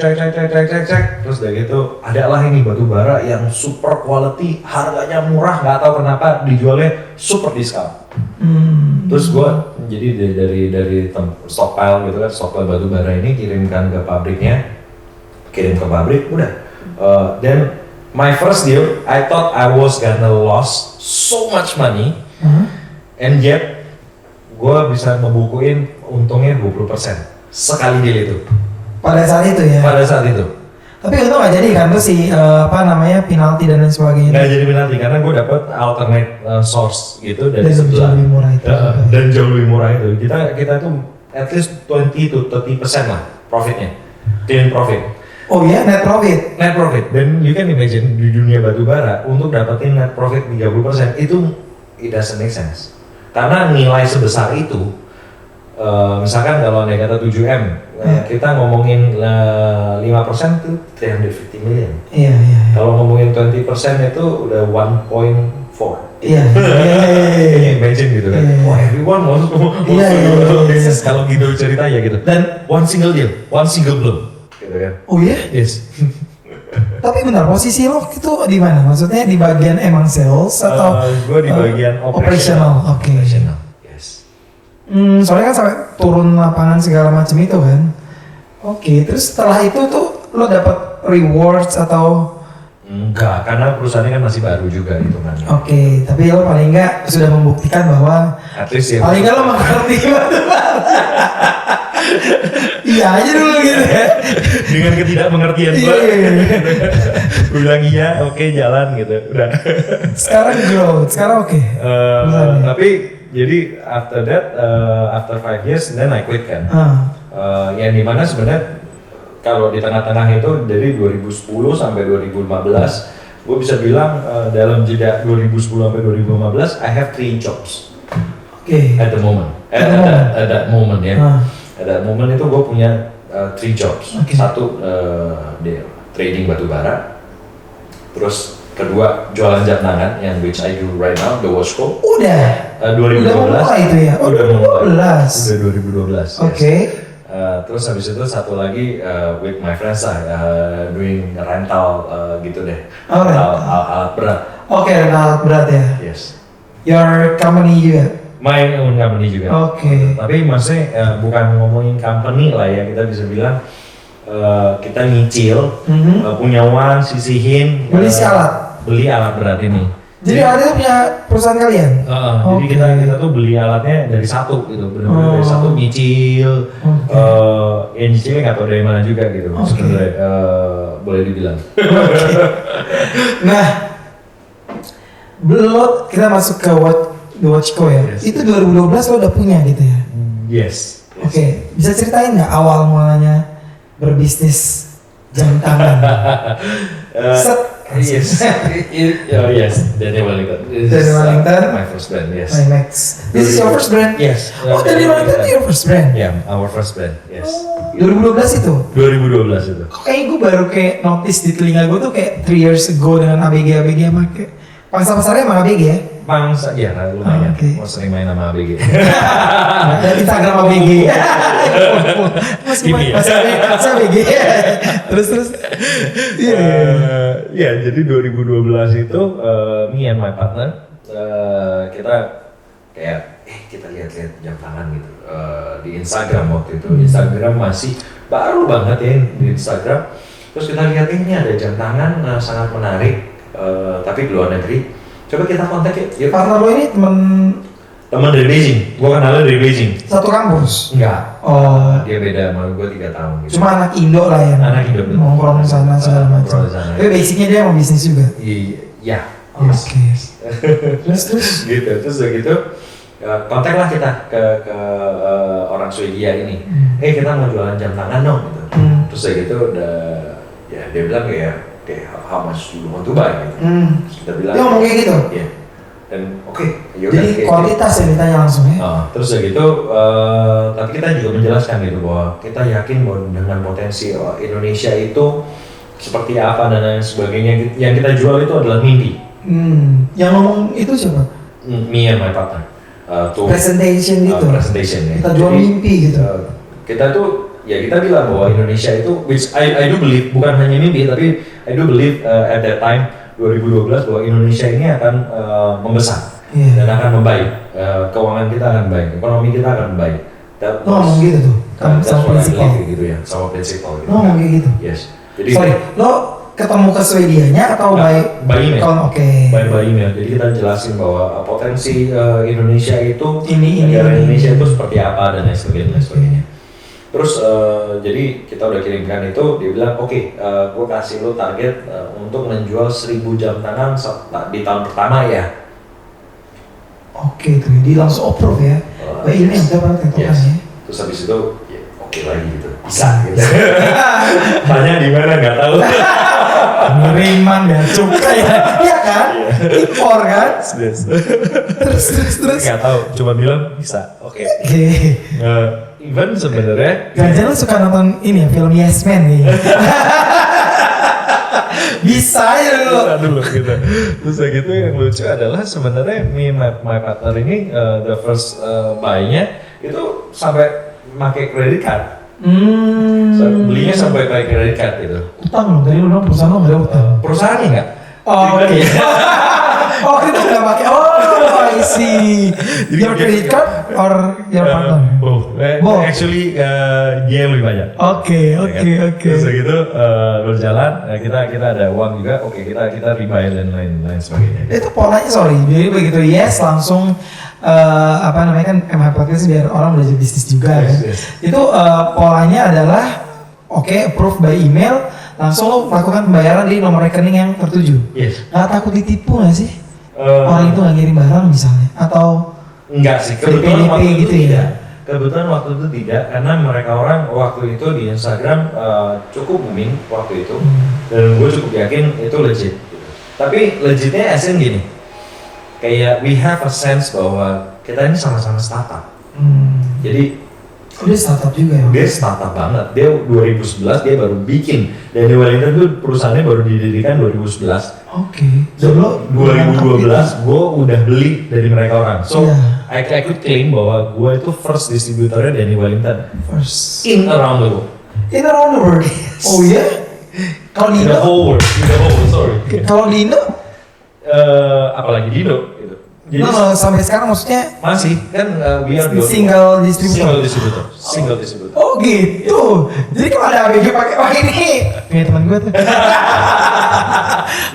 Terus dari gitu, adalah ini batu bara yang super quality, harganya murah, nggak tahu kenapa dijualnya super discount. Terus gue jadi dari stockpile gitu kan, stockpile batu bara ini kirim ke pabrik, udah. Dan my first deal, I thought I was gonna lost so much money, and yet gue bisa ngebukuin untungnya 20% sekali deal itu. Pada saat itu ya? Pada saat itu. Tapi untung nggak jadi kan tuh si penalti dan lain sebagainya. Nggak jadi penalti karena gue dapet alternate source gitu dari sebelah. Jauh lebih murah itu. Dan jauh lebih murah itu. Kita tuh at least 20 to 30% lah profitnya, clean profit. Oh iya, net profit? Net profit, dan you can imagine di dunia batu bara untuk dapetin net profit 30% itu it doesn't make sense. Karena nilai sebesar itu, misalkan kalau anda kata 7M, kita ngomongin 5% itu 350 million. Iya. Kalau ngomongin 20% itu udah 1.4. Iya. Imagine gitu kan. Wah, everyone wants business kalau gitu ceritanya gitu. Dan one single deal, one single blow. Gitu kan. Oh iya? Yes. Tapi bentar, posisi lo itu di mana? Maksudnya di bagian emang sales atau? Gue di bagian operational. Oke. Operational. Yes. Soalnya kan sampai turun lapangan segala macam itu kan. Oke, terus setelah itu tuh lo dapat rewards atau? Enggak, karena perusahaannya kan masih baru juga hitungannya. Oke, tapi lo paling enggak sudah membuktikan bahwa at least ya. Paling enggak lo mengerti iya aja dulu gitu ya. Dengan ketidakmengertian gue. Gue bilang iya, oke, jalan gitu. Udah. Sekarang growth, sekarang oke. Tapi jadi after that, after 5 years, then I quit kan. Yang dimana sebenarnya kalau di tengah-tengah itu dari 2010 sampai 2015, gue bisa bilang dalam jeda 2010 sampai 2015, I have 3 jobs. Oke. At the moment. At that moment ya. At that moment itu gue punya 3 jobs. Satu trading batu bara. Terus kedua jualan jam tangan yang which I do right now, the Washco. Udah 2012. Udah mulai itu ya? Udah 2012. Oke. Terus habis itu satu lagi with my friends doing rental gitu deh. Rental alat berat. Oke, alat berat ya. Yes. Your company juga. My own company juga. Oke. Tapi maksudnya bukan ngomongin company lah ya, kita bisa bilang kita nyicil, punya uang, sisihin. Beli alat berat ini. Jadi alatnya punya perusahaan kalian? Jadi kita tuh beli alatnya dari satu gitu, benar-benar dari satu nyicil. Ya nyicilnya nggak tahu dari mana juga gitu. Sebenarnya boleh dibilang. Nah, belum kita masuk ke Washco ya. Yes. Itu 2012 lo udah punya gitu ya? Yes. Oke, bisa ceritain nggak awal mulanya berbisnis jam tangan? Yes. Yes. Daniel Wellington. My first brand. Yes. This is your first brand? Yes. Daniel Wellington your first brand? Yeah, our first brand. Yes. 2012 itu? 2012 itu. Kok kayaknya gue baru kayak notice di telinga gue tuh kayak 3 years ago dengan ABG sama kayak pangsa pasarnya sama ABG ya? Pangsa, ya lumayan. Oke. Mau sering main sama ABG. Dan Instagram ABG. Ini ya. Masih ABG. Terus. Iya. Ya, jadi 2012 itu me and my partner kita kayak kita lihat-lihat jam tangan gitu di Instagram waktu itu. Instagram masih baru banget ya di Instagram. Terus kita lihat ini ada jam tangan sangat menarik, tapi di luar negeri. Coba kita kontak ya. Partner lo ini Teman dari Beijing. Gua kenalnya dari Beijing. satu kampus. Enggak. Oh. Dia beda sama gua 3 tahun gitu. Cuma anak Indo lah ya. Anak Indo, betul. Nongkrong sana segala macam. Nongkrong sana. Tapi basicnya dia mau bisnis juga. Iya. Oke. Terus. Gitu. Terus udah gitu kontaklah kita ke orang Swedia ini. Kita mau jualan jam tangan dong gitu. Terus udah gitu ya dia bilang kayak how much you want to buy gitu. Terus kita bilang. Dia ngomong kayak gitu. Iya. Dan oke. Jadi kualitas yang ditanya langsung ya. Terus udah gitu, tapi kita juga menjelaskan gitu bahwa kita yakin bahwa dengan potensi Indonesia itu seperti apa dan lain sebagainya. Yang kita jual itu adalah mimpi. Yang ngomong itu siapa? Me and my partner. Presentation gitu. Presentation ya. Kita jual mimpi gitu. Kita tuh ya kita bilang bahwa Indonesia itu, which I do believe, bukan hanya mimpi tapi I do believe at that time 2012 bahwa Indonesia ini akan membesar dan akan membaik. Keuangan kita akan baik, ekonomi kita akan baik. Lo ngomong gitu tuh, sama prinsipal gitu ya, sama prinsipal gitu. Lo ngomong kayak gitu? Yes. Jadi sorry, lo ketemu ke Swedianya atau by email? Oke. By email. Jadi kita jelasin bahwa potensi Indonesia itu, negara Indonesia itu seperti apa dan lain sebagainya. Terus jadi kita udah kirimkan itu, dia bilang oke, gue kasih lo target untuk menjual 1000 jam tangan di tahun pertama ya. Oke, tuh dia langsung approve ya. Ini yang dapat tentukan ya. Terus habis itu ya, oke lagi gitu, bisa gitu. Tanya di mana nggak tahu. Pengiriman dan cukai ya, iya kan? Impor kan? Terus. Nggak tahu, cuma bilang bisa. Oke. Even sebenarnya. Ganjar lu suka nonton ini ya, film Yes Man nih. Bisa ya dulu gitu. Terus gitu yang lucu adalah sebenarnya my partner ini the first buy-nya itu sampai pakai credit card. Belinya sampai pakai credit card gitu. Utang loh, tadi lu bilang perusahaan lo nggak ada utang. Perusahaannya nggak? Oh iya. Oh kita nggak pakai. Oh I see. Your credit card or your partner? Both. Actually dia yang lebih banyak. Oke. Terus gitu berjalan, kita ada uang juga. Oke kita rebuy dan lain sebagainya. Itu polanya jadi begitu yes langsung kan MH Podcast biar orang belajar bisnis juga kan. Itu polanya adalah approve by email, langsung lo lakukan pembayaran di nomor rekening yang tertuju. Yes. Nggak takut ditipu nggak sih? Orang itu nggak ngirim barang misalnya atau enggak sih, kebetulan waktu itu gitu ya. Kebetulan waktu itu tidak, karena mereka orang waktu itu di Instagram cukup booming waktu itu, dan gue cukup yakin itu legit. Tapi legitnya asin gini, kayak we have a sense bahwa kita ini sama-sama startup. Jadi dia startup juga ya? Dia startup banget, dia 2011 dia baru bikin. Danny Wellington tuh perusahaannya baru didirikan 2011. Oke. So 2012 gue udah beli dari mereka orang. So I could claim bahwa gue itu first distributornya Danny Wellington. First. In around the world. In around the world. Oh iya? Kalau di Indo? In the whole world. Sorry. Kalau di Indo? Apalagi di Indo. Jadi sampai sekarang maksudnya masih kan we are single distributor. Single distributor. Oh gitu. Jadi kalau ada ABG pakai ini punya teman gue tuh.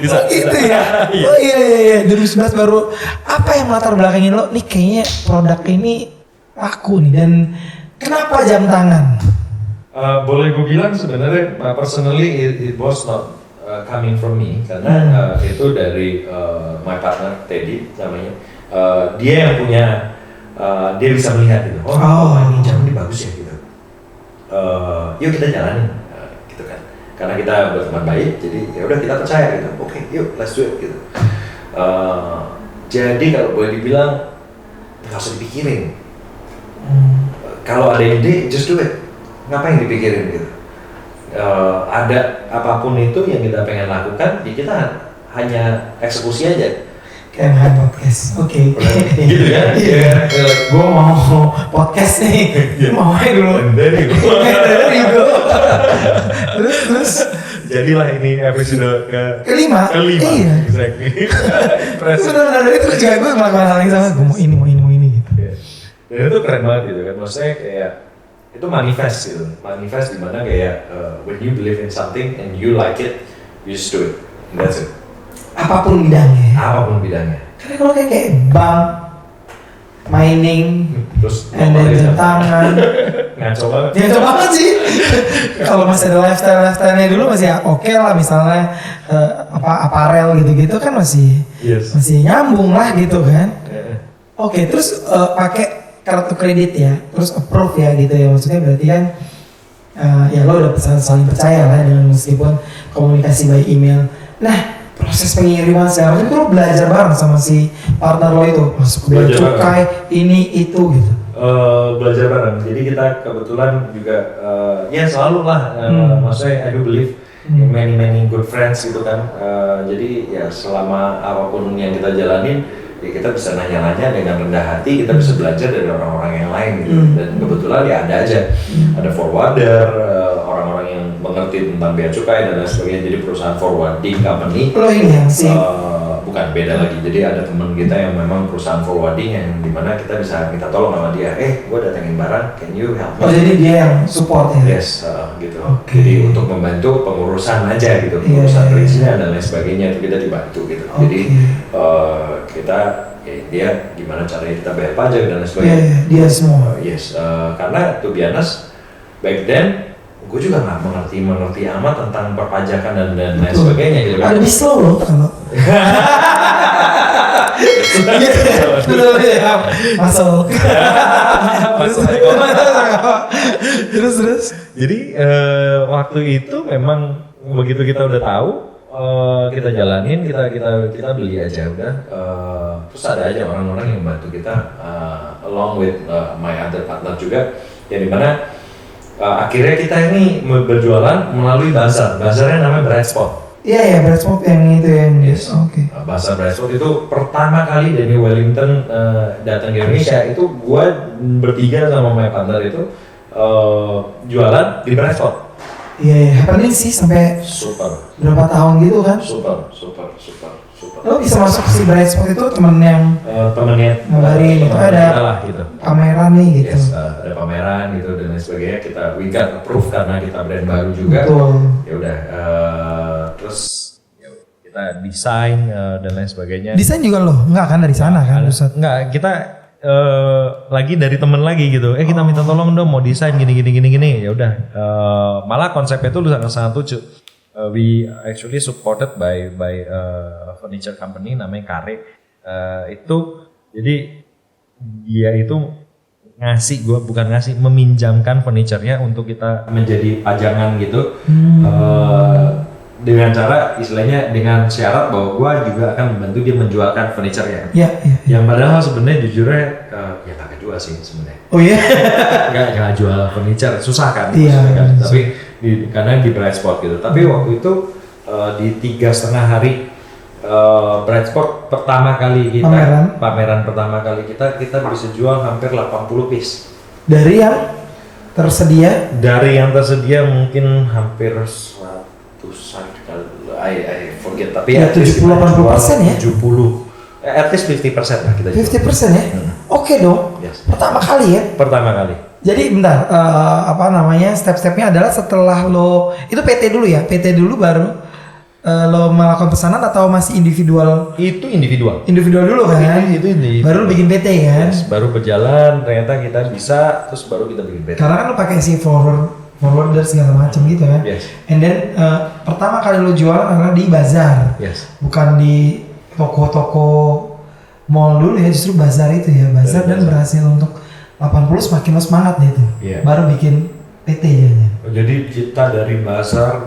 Bisa. Gitu ya. Oh iya. 2011 baru. Apa yang melatar belakangin lo? Nih kayaknya produk ini laku nih dan kenapa jam tangan? Boleh gue bilang sebenarnya personally it was not coming from me karena itu dari my partner Teddy namanya. Dia yang punya, dia bisa melihat gitu. Ini jam ini bagus ya gitu. Yuk kita jalanin gitu kan. Karena kita berteman baik, jadi ya udah kita percaya gitu. Oke, yuk let's do it gitu. Jadi kalau boleh dibilang nggak usah dipikirin. Kalau ada ide, just do it. Ngapain dipikirin gitu? Ada apapun itu yang kita pengen lakukan, ya kita hanya eksekusi aja. Kayak main podcast. Oke. Gitu ya? Iya. Gue mau podcast nih. Mau aja dulu. Dari Dari. Terus. Jadilah ini episode kelima. Iya. Exactly. Benar-benar itu juga gue melakukan hal yang sama. Gue mau ini gitu. Dan itu keren banget gitu kan. Maksudnya kayak itu manifest gitu. Manifest dimana kayak when you believe in something and you like it, you just do it. And that's it. Apapun bidangnya. Bidangnya. Karena kalau kayak bank, mining, Terus and then jam tangan. ngaco banget. Ngaco banget sih. Kalau masih ada lifestyle-nya dulu masih oke lah, misalnya aparel gitu-gitu kan masih nyambung lah gitu kan. Oke, terus pakai kartu kredit ya, terus approve ya gitu ya, maksudnya berarti kan ya lo udah saling percaya lah dengan meskipun komunikasi by email. Nah, proses pengiriman segala macam itu lo belajar bareng sama si partner lo itu, masuk bea cukai ini itu gitu. Belajar bareng. Jadi kita kebetulan juga ya selalu lah maksudnya I do believe in many good friends gitu kan. Jadi ya selama apapun yang kita jalanin ya kita bisa nanya-nanya dengan rendah hati, kita bisa belajar dari orang-orang yang lain gitu. Dan kebetulan ya ada aja ada forwarder, orang-orang yang mengerti tentang bea cukai dan lain sebagainya, jadi perusahaan forwarding company. Lo ini yang sih bukan, beda lagi. Jadi ada teman kita yang memang perusahaan forwarding yang dimana kita bisa minta tolong sama dia, gue datengin barang, can you help me? Oh, jadi dia yang support ya? Yes, gitu. Jadi untuk membantu pengurusan aja gitu, pengurusan perizinan dan lain sebagainya itu kita dibantu gitu. Jadi kita dia gimana caranya kita bayar pajak dan lain sebagainya. Dia semua. Karena to be honest, back then gue juga nggak mengerti amat tentang perpajakan dan lain sebagainya gitu kan. Ada di slow loh kalau. Betul ya. Masuk. Terus. Jadi waktu itu memang begitu kita udah tahu, kita jalanin, kita beli aja udah. Terus ada aja orang-orang yang bantu kita, along with my other partner juga, yang dimana akhirnya kita ini berjualan melalui bazar. Bazarnya namanya Breadspot. Iya, Breadspot yang itu yang Oke. Bazar Breadspot itu pertama kali Danny Wellington datang ke Indonesia, itu gua bertiga sama my partner itu jualan di Breadspot. Iya, happening sih sampai super berapa tahun gitu kan? Super. Lo bisa masuk si Breadspot itu temennya ngabarin itu ada gitu. Pameran nih gitu. Yes, ada pameran gitu dan lain sebagainya. We got approved karena kita brand baru juga. Betul. Ya udah, terus kita desain dan lain sebagainya. Desain juga lo? Enggak kan dari sana kan pusat? Enggak, kita lagi dari temen lagi gitu. Kita minta tolong dong mau desain gini. Ya udah, malah konsepnya itu sangat lucu. We actually supported by furniture company namanya Kare. Itu jadi dia itu meminjamkan furniture-nya untuk kita menjadi pajangan gitu. Dengan cara istilahnya dengan syarat bahwa gua juga akan membantu dia menjualkan furniture-nya. Iya. Yang padahal sebenarnya jujurnya ya kagak jual sih sebenarnya. Oh iya. Nggak jual furniture, susah kan. Iya. Kan? Tapi karena di Breadspot gitu. Tapi waktu itu di 3,5 hari Breadspot pertama kali kita pameran pertama kali kita bisa jual hampir 80 piece. Dari yang tersedia? Dari yang tersedia mungkin hampir 100-an, I forget, tapi ya 70-80% ya? 70, at least 50% lah kita jual. 50% ya? Oke dong. Yes. Pertama kali ya? Pertama kali. Jadi bentar, step-stepnya adalah setelah lo, itu PT dulu ya? PT dulu baru lo melakukan pesanan atau masih individual? Itu individual. Individual dulu kan? Itu individual. Baru lo bikin PT kan? Yes, baru berjalan, ternyata kita bisa, terus baru kita bikin PT. Karena kan lo pakai si forwarder segala macam gitu kan? Yes. And then pertama kali lo jualan adalah di bazar. Yes. Bukan di toko-toko mall dulu ya, justru bazar itu ya. Bazar dan berhasil untuk 80 semakin lo semangat deh itu. Yeah. Baru bikin PT ya. Jadi kita dari bazar,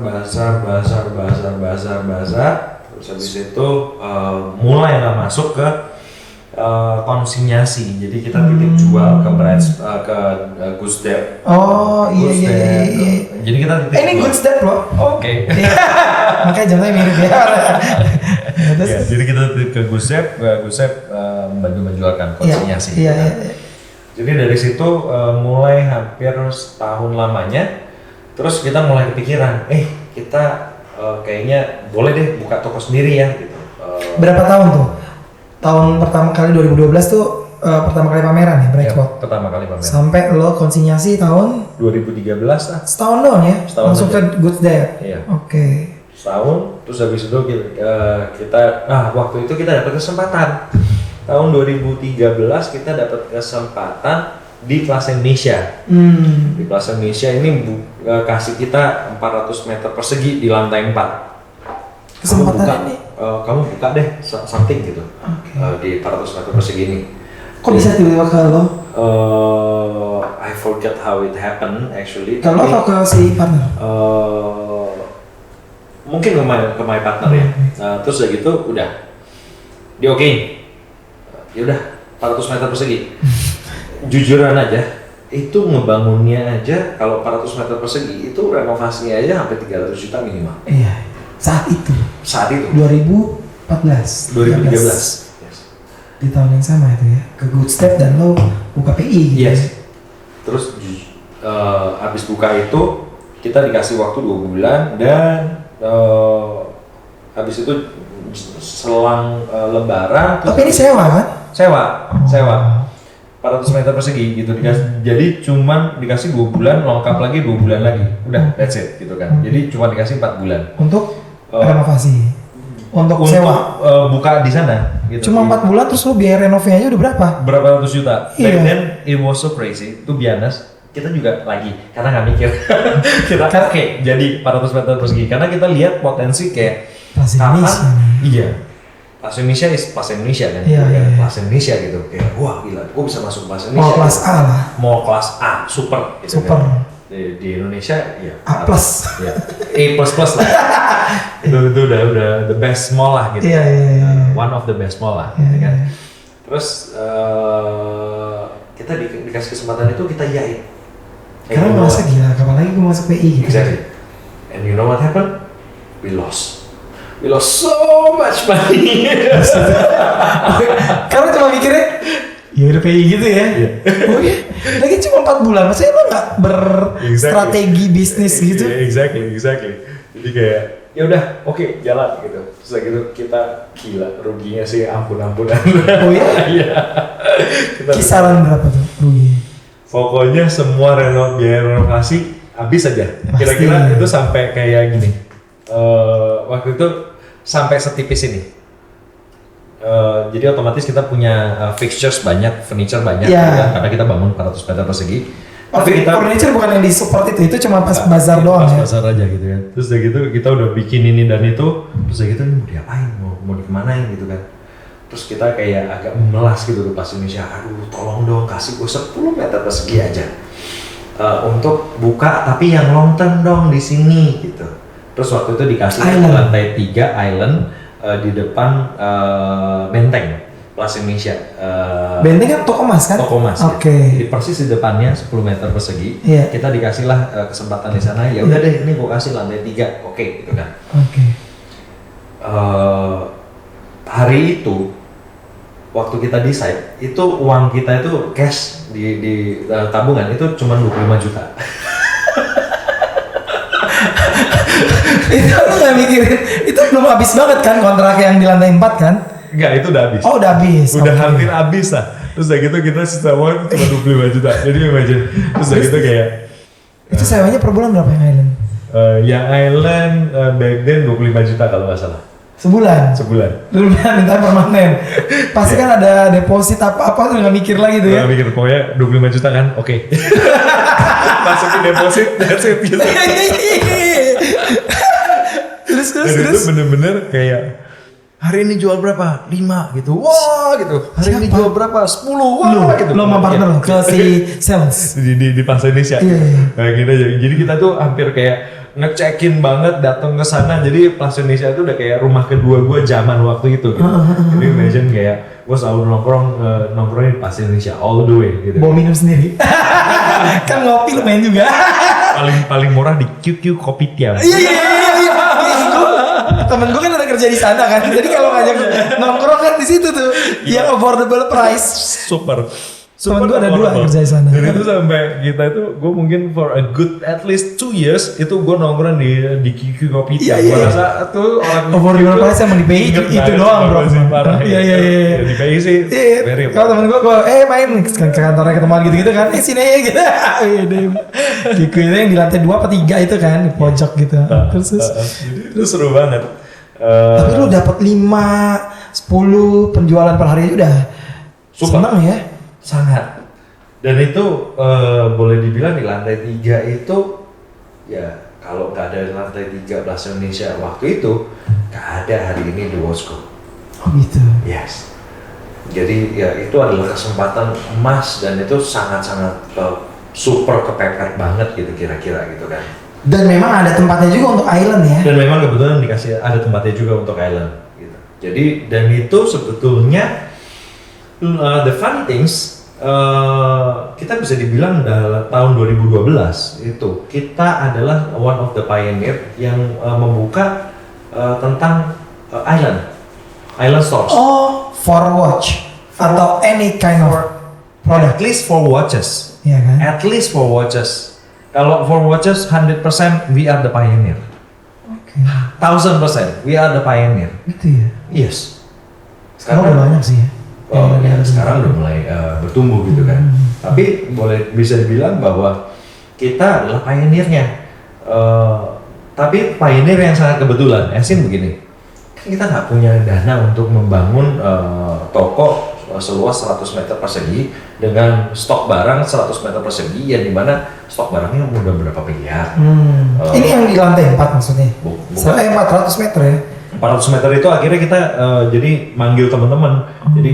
terus habis itu mulai lah masuk ke konsinyasi. Jadi kita titip jual ke Goods Dep. Oh iya. Jadi kita titip. Ini Goods Dep loh. Oke. Makanya jamnya mirip ya. terus. Ya, jadi kita ke Gusep membantu menjualkan konsinyasi. Iya. Jadi dari situ mulai hampir setahun lamanya, terus kita mulai kepikiran, kita kayaknya boleh deh buka toko sendiri ya gitu. Berapa tahun tuh? Tahun pertama kali 2012 tuh pertama kali pameran ya, Brightspot? Ya, pertama kali pameran. Sampai lo konsinyasi tahun? 2013 lah. Setahun doang ya? Setahun langsung aja. ke Goods Dad? Iya. Oke. Setahun, terus habis itu waktu itu kita dapat kesempatan. Tahun 2013 kita dapat kesempatan di Plaza Indonesia. Di Plaza Indonesia ini kasih kita 400 meter persegi di lantai 4. Kesempatan ini? Kamu buka deh something gitu. Di 400 meter persegi ini. Kok bisa tiba-tiba ke lo? I forget how it happened actually. Kalau atau ke si partner? Mungkin ke my partner ya. Terus udah gitu udah di okein. Ya udah 400 meter persegi. Jujuran aja, itu ngebangunnya aja kalau 400 meter persegi itu renovasinya aja hampir 300 juta minimal. Iya. Saat itu. 2014. 2013. Yes. Di tahun yang sama itu ya. Ke Good Step dan lo buka PI gitu. Yes. Terus abis buka itu kita dikasih waktu 2 bulan dan habis itu selang Lebaran. Tapi ini sewa kan? Sewa. 400 meter persegi gitu dikasih. Jadi cuman dikasih 2 bulan, lengkap lagi 2 bulan lagi. Udah, that's it gitu kan. Jadi cuma dikasih 4 bulan. Untuk renovasi. Untuk sewa. Buka di sana gitu. Cuma 4 bulan terus lo biaya renovnya aja udah berapa? Berapa ratus juta. Iya. Back then it was so crazy. To be honest, kita juga lagi karena nggak mikir. Kita oke, jadi 400 meter persegi karena kita lihat potensi kayak Iya. Plaza Indonesia is Plaza Indonesia kan, Iya. Plaza Indonesia gitu, kayak wah gila, gue bisa masuk Plaza Indonesia. Mau kelas A lah. Mau kelas A, super. Gitu Super. Kan. Di Indonesia, ya. A plus. Ya. A++ lah. itu udah the best mall lah gitu. Iya. One of the best mall lah, Iya. kan. Terus kita dikasih kesempatan itu kita yain. Karena merasa gila, kapan lagi gue masuk PI gitu. Exactly. And you know what happened? We lost so much money. Karena cuma mikirnya, ya udah PI gitu ya. Oh iya, lagi cuma 4 bulan, maksudnya lo nggak berstrategi bisnis gitu? Exactly. Jadi kayak, ya udah, oke, jalan gitu. Terus gitu kita gila, ruginya sih ampun-ampunan. Oh iya? Iya. Kisaran berapa tuh ruginya? Pokoknya semua biaya renovasi habis aja. Kira-kira itu sampai kayak gini. Waktu itu sampai setipis ini. Jadi otomatis kita punya fixtures banyak, furniture banyak, Yeah. karena kita bangun 400 meter persegi. Tapi furniture bukan yang di support itu cuma pas bazar doang pas ya? bazar aja gitu kan. Terus udah gitu kita udah bikin ini dan itu, terus udah gitu mau diapain, mau dikemanain gitu kan. Terus kita kayak agak memelas gitu ke Plaza Indonesia, aduh tolong dong kasih gue 10 meter persegi aja untuk buka tapi yang long term dong di sini gitu. Terus waktu itu dikasih lantai 3 island di depan Benteng Plaza Indonesia. Benteng kan toko emas kan? Toko emas. Oke. Ya. Persis di depannya 10 meter persegi. Iya. Kita dikasihlah kesempatan di sana. Ya udah deh, ini gue kasih lantai 3. Oke, gitu kan. Oke. Hari itu waktu kita decide, itu uang kita itu cash di tabungan itu cuma 25 juta. Itu lu gak mikirin, itu belum habis banget kan kontrak yang di lantai 4 kan? Enggak, itu udah habis. Oh udah habis. Udah hampir habis lah. Terus udah gitu kita sisa uang cuma 25 juta. Jadi imagine. Terus udah gitu kayak Itu sewanya per bulan berapa yang Island? yang Island back then 25 juta kalau nggak salah. Sebulan? Sebulan. Lu minta permanen. Pasti kan ada deposit apa-apa tuh gak mikir lagi tuh ya? Gak mikir, pokoknya 25 juta kan, oke. Masukin deposit, that's it gitu. Terus. Itu bener-bener kayak hari ini jual berapa? 5 gitu. Wah gitu. Hari ini jual berapa? 10. Wah gitu. Lo sama partner ke si sales. Di Plaza Indonesia. Iya. Kayak gitu aja. Jadi kita tuh hampir kayak ngecekin banget datang ke sana. Jadi Plaza Indonesia itu udah kayak rumah kedua gue zaman waktu itu gitu. Jadi imagine kayak gue selalu nongkrong di Plaza Indonesia all the way gitu. Bawa minum sendiri. Kan ngopi lumayan juga. Paling murah di QQ Kopitiam. Iya. temen gue kan ada kerja di sana kan. Jadi kalau ngajak nongkrong kan di situ tuh, yang affordable price. Super. Temen gue ada 2 kerja di sana. Dan itu sampai kita itu gue mungkin for a good at least 2 years itu gue nongkrong di QQ Kopi. Iya, Gue iya. rasa tuh orang Affordable price sama di PI itu doang bro. Iya. Di PI sih. Iya. Kalau temen gue main ke kantornya ketemuan gitu kan, sini ya gitu. QQ itu yang di lantai 2 atau 3 itu kan di pojok gitu. Itu seru banget. Tapi lu dapat 5-10 penjualan per hari udah seneng ya. Sangat. Dan itu boleh dibilang di lantai 3 itu ya kalau nggak ada di lantai 3 Plaza Indonesia waktu itu nggak ada hari ini The Watch Co. Oh gitu. Yes. Jadi ya itu adalah kesempatan emas dan itu sangat-sangat super kepepet banget gitu kira-kira gitu kan. Dan memang ada tempatnya juga untuk island ya. Dan memang kebetulan dikasih ada tempatnya juga untuk island gitu. Jadi dan itu sebetulnya the funny things kita bisa dibilang dalam tahun 2012 itu kita adalah one of the pioneer yang membuka tentang island stores. Oh, for watch atau any kind of product. At least for watches. Iya kan? At least for watches. Kalau for watches 100% we are the pioneer. Oke. 1000% we are the pioneer. Gitu ya. Yes. Sekarang udah banyak sih ya. Ya, sekarang udah mulai bertumbuh gitu kan. Tapi bisa dibilang bahwa kita adalah pionirnya. Tapi pioneer yang sangat kebetulan. Esin begini, kan kita nggak punya dana untuk membangun toko seluas 100 meter persegi dengan stok barang 100 meter persegi yang dimana stok barangnya udah berapa miliar. Ini yang di lantai 4 maksudnya? Bukan. 400 meter ya? 400 meter itu akhirnya kita jadi manggil teman-teman. Jadi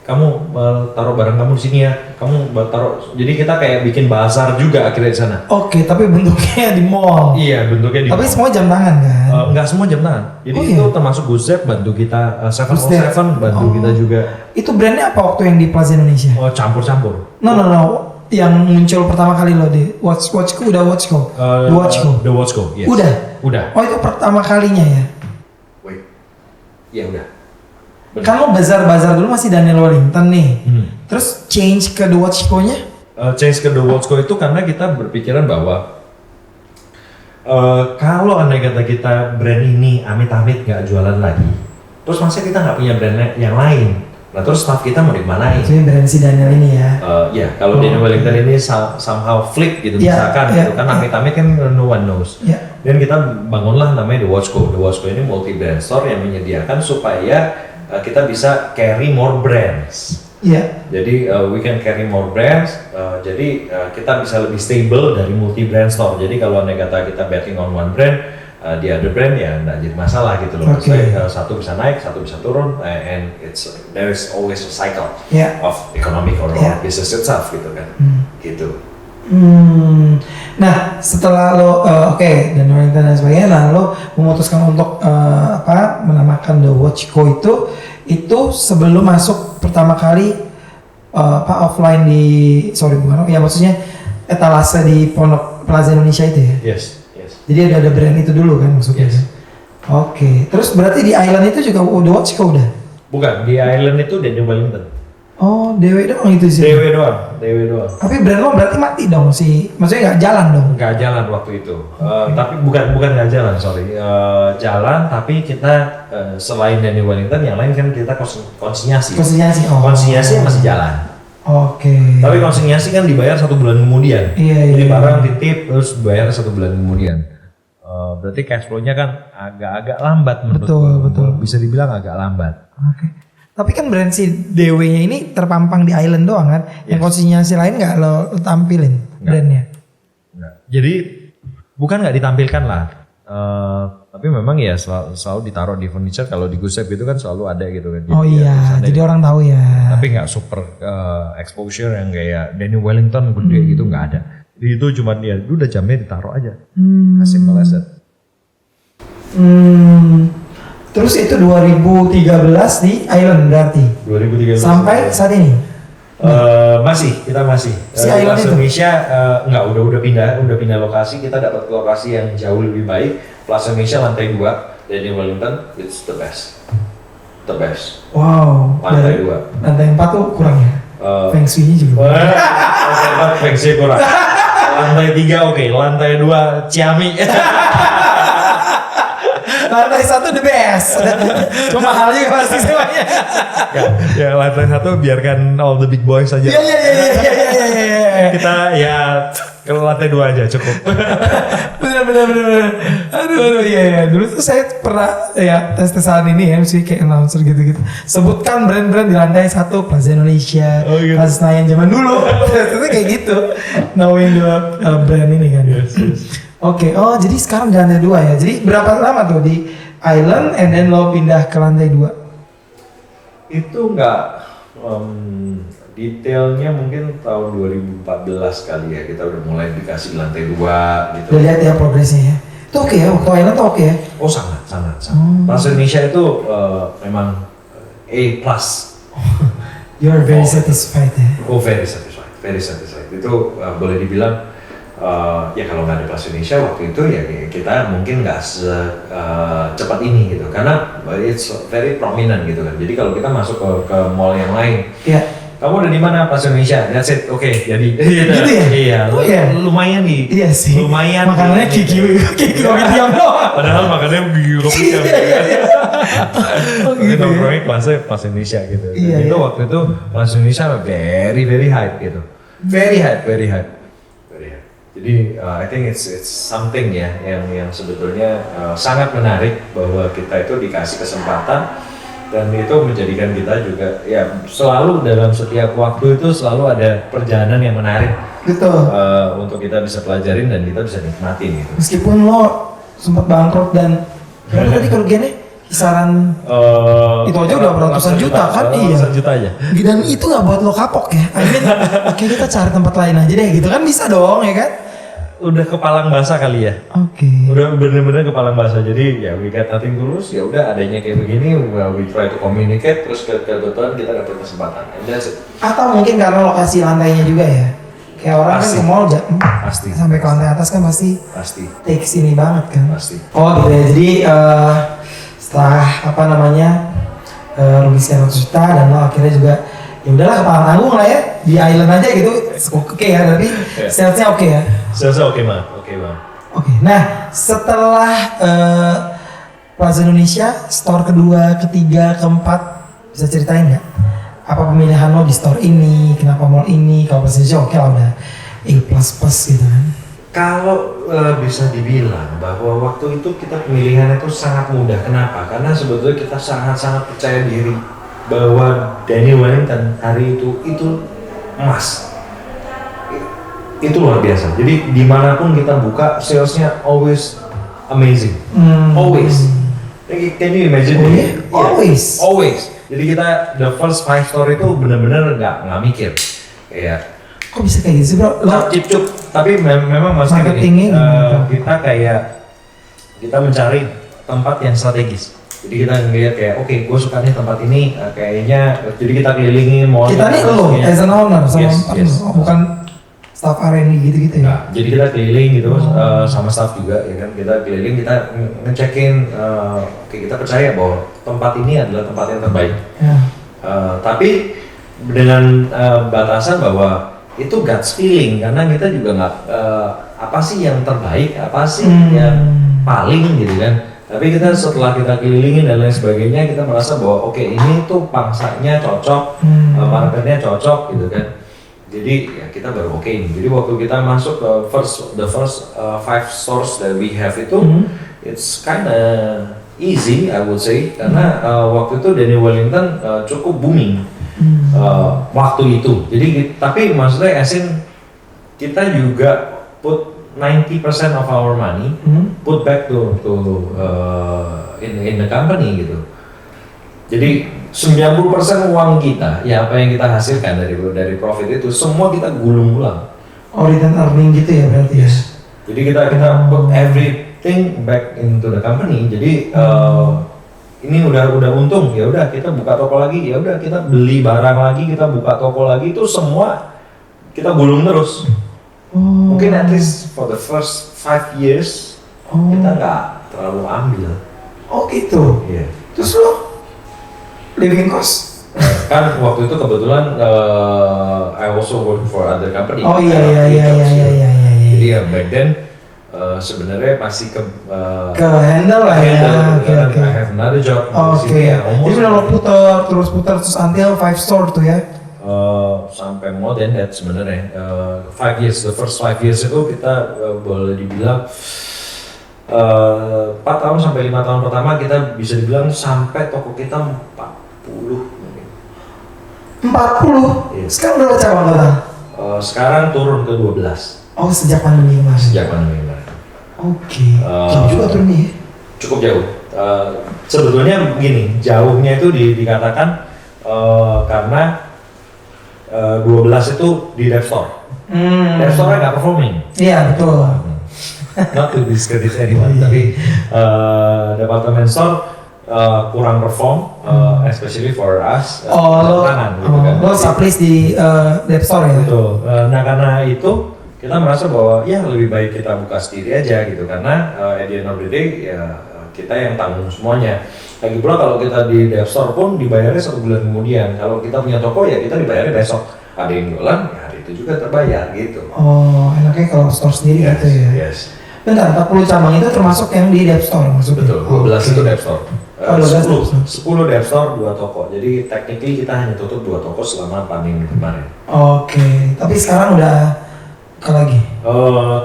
kamu taruh barang kamu di sini ya. Kamu taruh. Jadi kita kayak bikin bazar juga akhirnya di sana. Oke, tapi bentuknya di mall. Iya, bentuknya di Tapi mall. semua jam tangan kan? Enggak semua jam tangan. Jadi itu termasuk Guzep bantu kita, 707 bantu kita juga. Itu brandnya apa waktu yang di Plaza Indonesia? Oh, campur-campur. No. Yang muncul pertama kali lo di Watchco udah Watchco. The Watchco. The Watchco, yes. Udah. Oh, itu pertama kalinya ya? Wait. Iya, udah. Kan lo bazar dulu masih Daniel Wellington nih. Terus change ke The Watchco-nya? Change ke The Watchco itu karena kita berpikiran bahwa kalau andai kata kita brand ini amit-amit nggak jualan lagi, terus masa kita nggak punya brand yang lain? Nah terus staff kita mau dimanain? Itu brand si Daniel ini ya? Ya kalau Daniel Wellington ini somehow flip gitu misalkan gitu kan amit-amit kan no one knows. Dan kita bangunlah namanya The Watchco. The Watchco ini multi brand store yang menyediakan supaya kita bisa carry more brands. Jadi we can carry more brands. Jadi kita bisa lebih stable dari multi brand store. Jadi kalau andai kata kita betting on one brand, the other brand ya nggak jadi masalah gitu loh. Maksudnya satu bisa naik, satu bisa turun, and there is always a cycle of economic or business itself gitu kan. Gitu. Nah setelah lo dan Wellington dan sebagainya, nah lo memutuskan untuk menamakan The Watchco itu sebelum masuk pertama kali offline maksudnya etalase di Pondok Plaza Indonesia itu ya? Yes. Jadi ada brand itu dulu kan maksudnya? Yes. Oke. Terus berarti di Island itu juga The Watchco udah? Bukan, di Island itu Daniel Wellington. Oh, DW doang itu sih? DW doang. Tapi brand lo berarti mati dong sih? Maksudnya nggak jalan dong? Nggak jalan waktu itu. Tapi bukan nggak jalan, sorry. Jalan, tapi kita selain Daniel Wellington, yang lain kan kita konsinyasi. Konsinyasi masih jalan. Oke. Tapi konsinyasi kan dibayar 1 bulan kemudian. Jadi barang titip terus bayar 1 bulan kemudian. Berarti cash flow-nya kan agak lambat menurut Betul. Bisa dibilang agak lambat. Oke. Tapi kan brand si DW-nya ini terpampang di Island doang kan? Yang konsinyasi lain nggak lo tampilin brandnya? Nggak. Jadi bukan nggak ditampilkan lah. Tapi memang ya selalu ditaruh di furniture. Kalau di Guzep itu kan selalu ada gitu kan. Jadi orang tahu ya. Tapi nggak super exposure yang kayak Daniel Wellington gede gitu nggak ada. Jadi itu cuma dia udah jamnya ditaruh aja. As simple as that. Terus itu 2013 di Island berarti? 2013. Sampai saat ini? Kita masih. Si Island itu? Indonesia udah pindah lokasi. Kita dapat lokasi yang jauh lebih baik. Plaza Indonesia lantai 2. Daniel Wellington, it's the best. The best. Wow. Lantai 2. Lantai 4 tuh kurang ya? Feng Shui-nya juga. Lantai 4 Feng Shui kurang. Lantai 3 oke, lantai 2 Ciami. Lantai 1 the best. Cuma mahal juga pasti semuanya. Ya lantai 1 biarkan all the big boys aja. Iya. Kita ya ke lantai 2 aja cukup. Bener. Aduh, iya. Dulu tuh saya pernah ya tes-tesan ini ya, mesti kayak announcer gitu-gitu. Sebutkan brand-brand di lantai 1, Plaza Indonesia, gitu. Plaza Senayan zaman dulu. Terus kayak gitu. Knowing the brand ini kan. Yes. Oke, oh jadi sekarang di lantai 2 ya. Jadi berapa lama tuh di Island and then lo pindah ke lantai 2? Itu enggak detailnya mungkin tahun 2014 kali ya, kita udah mulai dikasih lantai 2 gitu. Udah lihat ya progresnya ya. Itu oke ya, waktu Island tuh oke ya? Oh sangat. Plaza Indonesia itu memang A+. You're very satisfied ya? Oh very satisfied. Itu boleh dibilang ya kalau nggak ada Plaza Indonesia waktu itu ya kita mungkin nggak secepat ini gitu, karena it's very prominent gitu kan. Jadi kalau kita masuk ke mall yang lain, kamu udah di mana Plaza Indonesia, that's it, oke, jadi gitu ya? Iya, Oh, iya. lumayan nih. Iya sih. Lumayan. Makanannya kiki diam doang. Padahal makannya gigi kopi diam. Oh gitu. Nongkrongnya Plaza Indonesia gitu. Iya, Itu iya. waktu itu Plaza Indonesia very hype gitu. Very hype. Jadi I think it's something ya yang sebetulnya sangat menarik bahwa kita itu dikasih kesempatan, dan itu menjadikan kita juga ya selalu dalam setiap waktu itu selalu ada perjalanan yang menarik. Betul. Untuk kita bisa pelajarin dan kita bisa nikmatin gitu. Meskipun lo sempat bangkrut dan berapa tadi kerugiannya? Kisaran itu aja udah ratusan juta kan? Iya. Ratusan juta aja. Dan itu nggak buat lo kapok ya? I mean, oke kita cari tempat lain aja deh gitu kan, bisa dong ya kan? Udah kepalang basah kali ya. Oke. Udah bener-bener kepalang basah, jadi ya we got nothing tulus, ya udah adanya kayak begini, we try to communicate, terus kebetulan kita dapat kesempatan, and that's it. Atau mungkin karena lokasi lantainya juga ya, kayak orang Pasti. kan ke mall Pasti. sampai ke lantai atas kan pasti Pasti. takes ini banget kan. Pasti. Oh gitu ya, jadi setelah rugi sekian ratus juta dan lo akhirnya juga ya udahlah kepalang tanggung lah ya, di Island aja gitu, oke ya, tapi Yeah. salesnya oke ya. Selesai oke bang. Oke, nah setelah Plaza Indonesia, store kedua, ketiga, keempat, bisa ceritain nggak? Apa pemilihan lo di store ini, kenapa mall ini? Kalau Plaza Indonesia oke lah udah A++ gitu kan? Kalau bisa dibilang bahwa waktu itu kita pemilihan itu sangat mudah. Kenapa? Karena sebetulnya kita sangat percaya diri bahwa Daniel Wellington hari itu emas. Itu luar biasa. Jadi dimanapun kita buka, salesnya always amazing. Always. Can you imagine? Oh iya? Yeah. Always. Jadi kita the first 5 store itu benar-benar nggak mikir. Kayak Kok bisa kayak gitu sih bro? Lo cip-cup. Tapi memang maksudnya Marketingnya gini, gimana? kita mencari tempat yang strategis. Jadi kita ngeliat kayak oke, gue suka nih tempat ini, kayaknya. Jadi kita kelilingin mall. kita nih lo as an owner sama Yes. bukan staff R&D gitu-gitu ya? Nah, jadi kita keliling gitu sama staff juga ya kan, kita keliling, kita ngecekin, oke, kita percaya bahwa tempat ini adalah tempat yang terbaik. Ya. Tapi dengan batasan bahwa itu gut feeling, karena kita juga nggak apa sih yang terbaik, apa sih yang paling gitu kan. Tapi kita setelah kita kelilingin dan lain sebagainya, kita merasa bahwa oke, ini tuh pangsanya cocok, marketnya cocok gitu kan. Jadi ya kita baru oke ini. Jadi waktu kita masuk ke the first 5 stores that we have itu, it's kinda easy I would say, karena waktu itu Daniel Wellington cukup booming waktu itu. Jadi tapi maksudnya asin kita juga put 90% of our money put back to in the company gitu. Jadi 90% uang kita, ya apa yang kita hasilkan dari profit itu semua kita gulung ulang. Oh, return earning gitu ya berarti ya? Jadi kita put everything back into the company. Jadi ini udah untung, ya udah kita buka toko lagi, ya udah kita beli barang lagi, kita buka toko lagi, itu semua kita gulung terus. Mungkin at least for the first 5 years kita nggak terlalu ambil. Oh gitu. Iya. Terus lo living cost? Kan waktu itu kebetulan I also work for other company. Oh iya. Jadi ya back then sebenarnya masih ke handle lah ya. Oke. I have another job di sini ya. Jadi lo putar terus until 5 store tuh ya? Sampai more than that sebenarnya. 5 years, the first 5 years itu kita boleh dibilang 4 tahun sampai 5 tahun pertama kita bisa dibilang sampai toko kita 40 mungkin. 40? Iya. Sekarang berapa cabang total? Sekarang turun ke 12. Oh sejak pandemi kemarin? Sejak pandemi kemarin. Oke, jauh juga turunnya ya? Cukup jauh. Sebetulnya begini, jauhnya itu dikatakan karena 12 itu di Dev Store. Dev Store nggak performing. Iya betul. Not to discredit anyone, tapi department store kurang perform, especially for us. Lo supplies di Dev Store ya? Betul. Nah karena itu kita merasa bahwa ya lebih baik kita buka sendiri aja gitu, karena at the end of the day ya kita yang tanggung semuanya. Lagi pula kalau kita di Dev Store pun dibayarnya 1 bulan kemudian. Kalau kita punya toko ya kita dibayarnya besok. Ada yang jualan ya hari itu juga terbayar gitu. Oh enaknya kalau store sendiri gitu ya? Yes. Bentar, 40 cabang itu termasuk yang di Dev Store maksudnya? Betul, 12 itu Dev Store. 10 Dev Store, 2 toko. Jadi technically kita hanya tutup 2 toko selama pandemi kemarin. Oke, tapi sekarang udah ke lagi?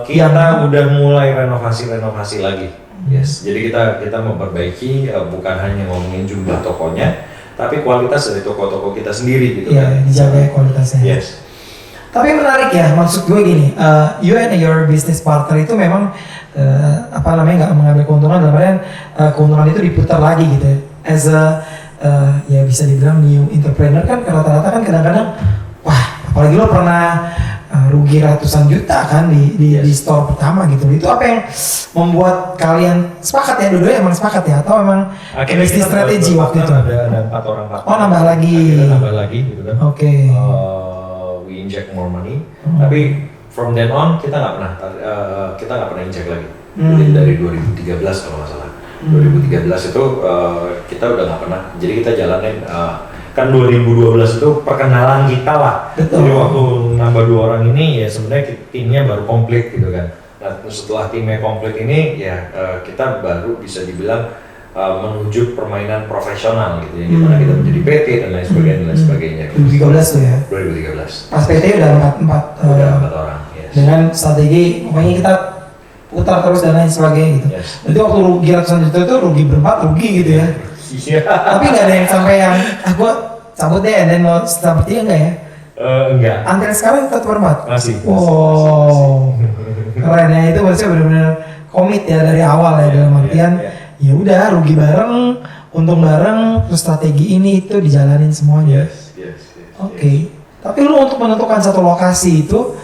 Kita udah mulai renovasi lagi. Yes, jadi kita memperbaiki bukan hanya ngomongin jumlah tokonya, tapi kualitas dari toko-toko kita sendiri gitu kan. Iya, dijaga kualitasnya. Yes. Tapi menarik ya, maksud gue gini, you and your business partner itu memang nggak mengambil keuntungan, dalam artian keuntungan itu diputar lagi gitu. As a ya bisa dibilang new entrepreneur kan rata-rata kan kadang-kadang, wah apalagi lo pernah rugi ratusan juta kan di store pertama gitu. Itu apa yang membuat kalian sepakat ya, dua-duanya emang sepakat ya, atau emang bisnis strategi waktu itu? Ada 4 orang partner. Oh nambah lagi. Kita nambah lagi gitu kan. Oke. We inject more money, tapi from then on kita nggak pernah inject lagi. Jadi dari 2013 kalau nggak salah. 2013 itu kita udah nggak pernah. Jadi kita jalanin kan 2012 itu perkenalan kita lah. Betul. Jadi waktu nambah 2 orang ini ya sebenarnya timnya baru komplit gitu kan. Nah setelah timnya komplit ini ya kita baru bisa dibilang menuju permainan profesional gitu ya, gimana kita menjadi PT dan lain sebagainya. 2013 tuh ya? 2013. Pas PT udah 4 orang. Yes. Dengan strategi pokoknya kita putar terus dan lain sebagainya gitu. Yes. Jadi waktu rugi ratusan juta itu rugi berempat rugi gitu ya. Iya. Tapi nggak ada yang sampai yang gua cabut deh dan lo seperti enggak ya? Enggak. Antara sekarang tetap berempat. Masih. Wow. Keren ya, itu maksudnya benar-benar komit ya dari awal ya, dalam artian ya udah rugi bareng, untung bareng, terus strategi ini itu dijalanin semuanya. Yes. Oke. Tapi lu untuk menentukan satu lokasi itu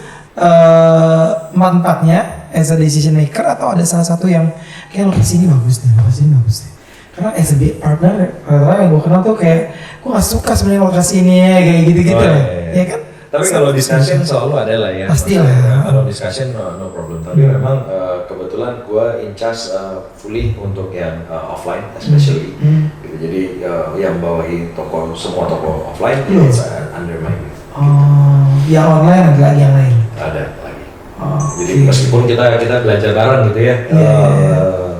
manfaatnya as a decision maker atau ada salah satu yang kayak lokasi ini bagus deh. Karena as a partner, yang gue kenal tuh kayak gue gak suka sebenarnya lokasi ini ya, kayak gitu-gitu ya kan? Tapi kalau discussion selalu ada lah ya. Pasti lah. Kalau discussion no problem. Tapi memang kebetulan gue in charge fully untuk yang offline especially. Gitu. Jadi yang bawahi semua toko offline it's under my name. Oh, yang online ada lagi yang lain? Ada lagi. Jadi meskipun kita belajar bareng gitu ya.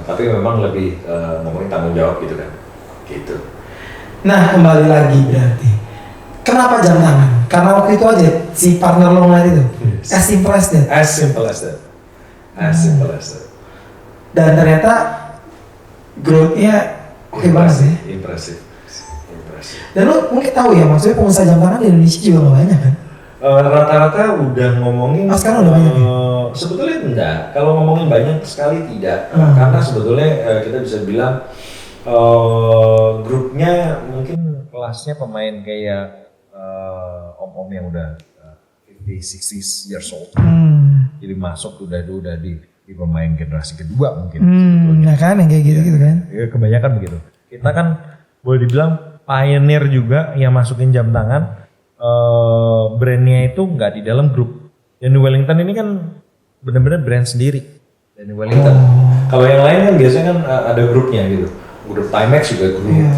Tapi memang lebih ngomongin tanggung jawab gitu kan. Gitu. Nah kembali lagi berarti. Kenapa jam tangan? Karena waktu itu aja si partner lo ngeliat itu. Yes. As simple as that. Dan ternyata growth-nya oke banget ya. Impressive. Dan lo mungkin tahu ya, maksudnya pengusaha jam tangan di Indonesia juga gak banyak kan? Rata-rata udah ngomongin. Sekarang udah banyak ya? Sebetulnya enggak. Kalau ngomongin banyak sekali tidak. Karena sebetulnya kita bisa bilang grupnya mungkin kelasnya pemain kayak om-om yang udah 50, 60 years old. Jadi masuk udah di pemain generasi kedua mungkin. Nah kan yang kayak gitu kan? Ya, kebanyakan begitu. Kita kan boleh dibilang pioneer juga yang masukin jam tangan. Brandnya itu nggak di dalam grup. Danny Wellington ini kan benar-benar brand sendiri. Danny Wellington. Kalau yang lain kan biasanya kan ada grupnya gitu. grup Timex juga grup Iya.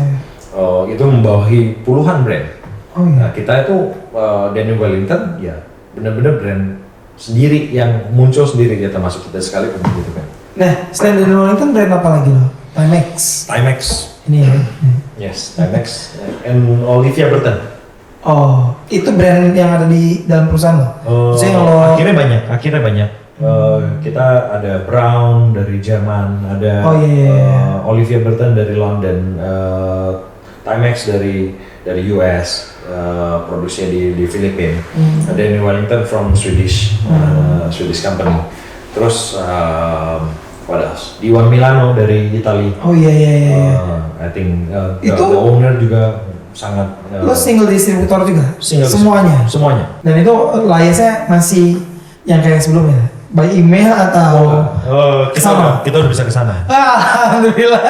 itu membawahi puluhan brand. Oh iya. Nah, kita itu Daniel Wellington ya benar-benar brand sendiri yang muncul sendiri, ya termasuk kita sekalipun gitu kan. Nah, selain Daniel Wellington brand apa lagi lo? Timex. Timex. Ini ya. Yes, Timex and Olivia Burton. Oh, itu brand yang ada di dalam perusahaan lo? Maksudnya kalau Akhirnya banyak. Kita ada Brown dari Jerman, ada Olivia Burton dari London, Timex dari US, produksinya di Filipina. Ada Daniel Wellington from Swedish company. Terus what else? Diwan Milano dari Italia. Oh iya. I think Itu the owner juga sangat. Lo single distributor juga? Semuanya. Dan itu layasnya masih yang kayak sebelumnya? By email atau? Kita udah bisa ke sana. Alhamdulillah.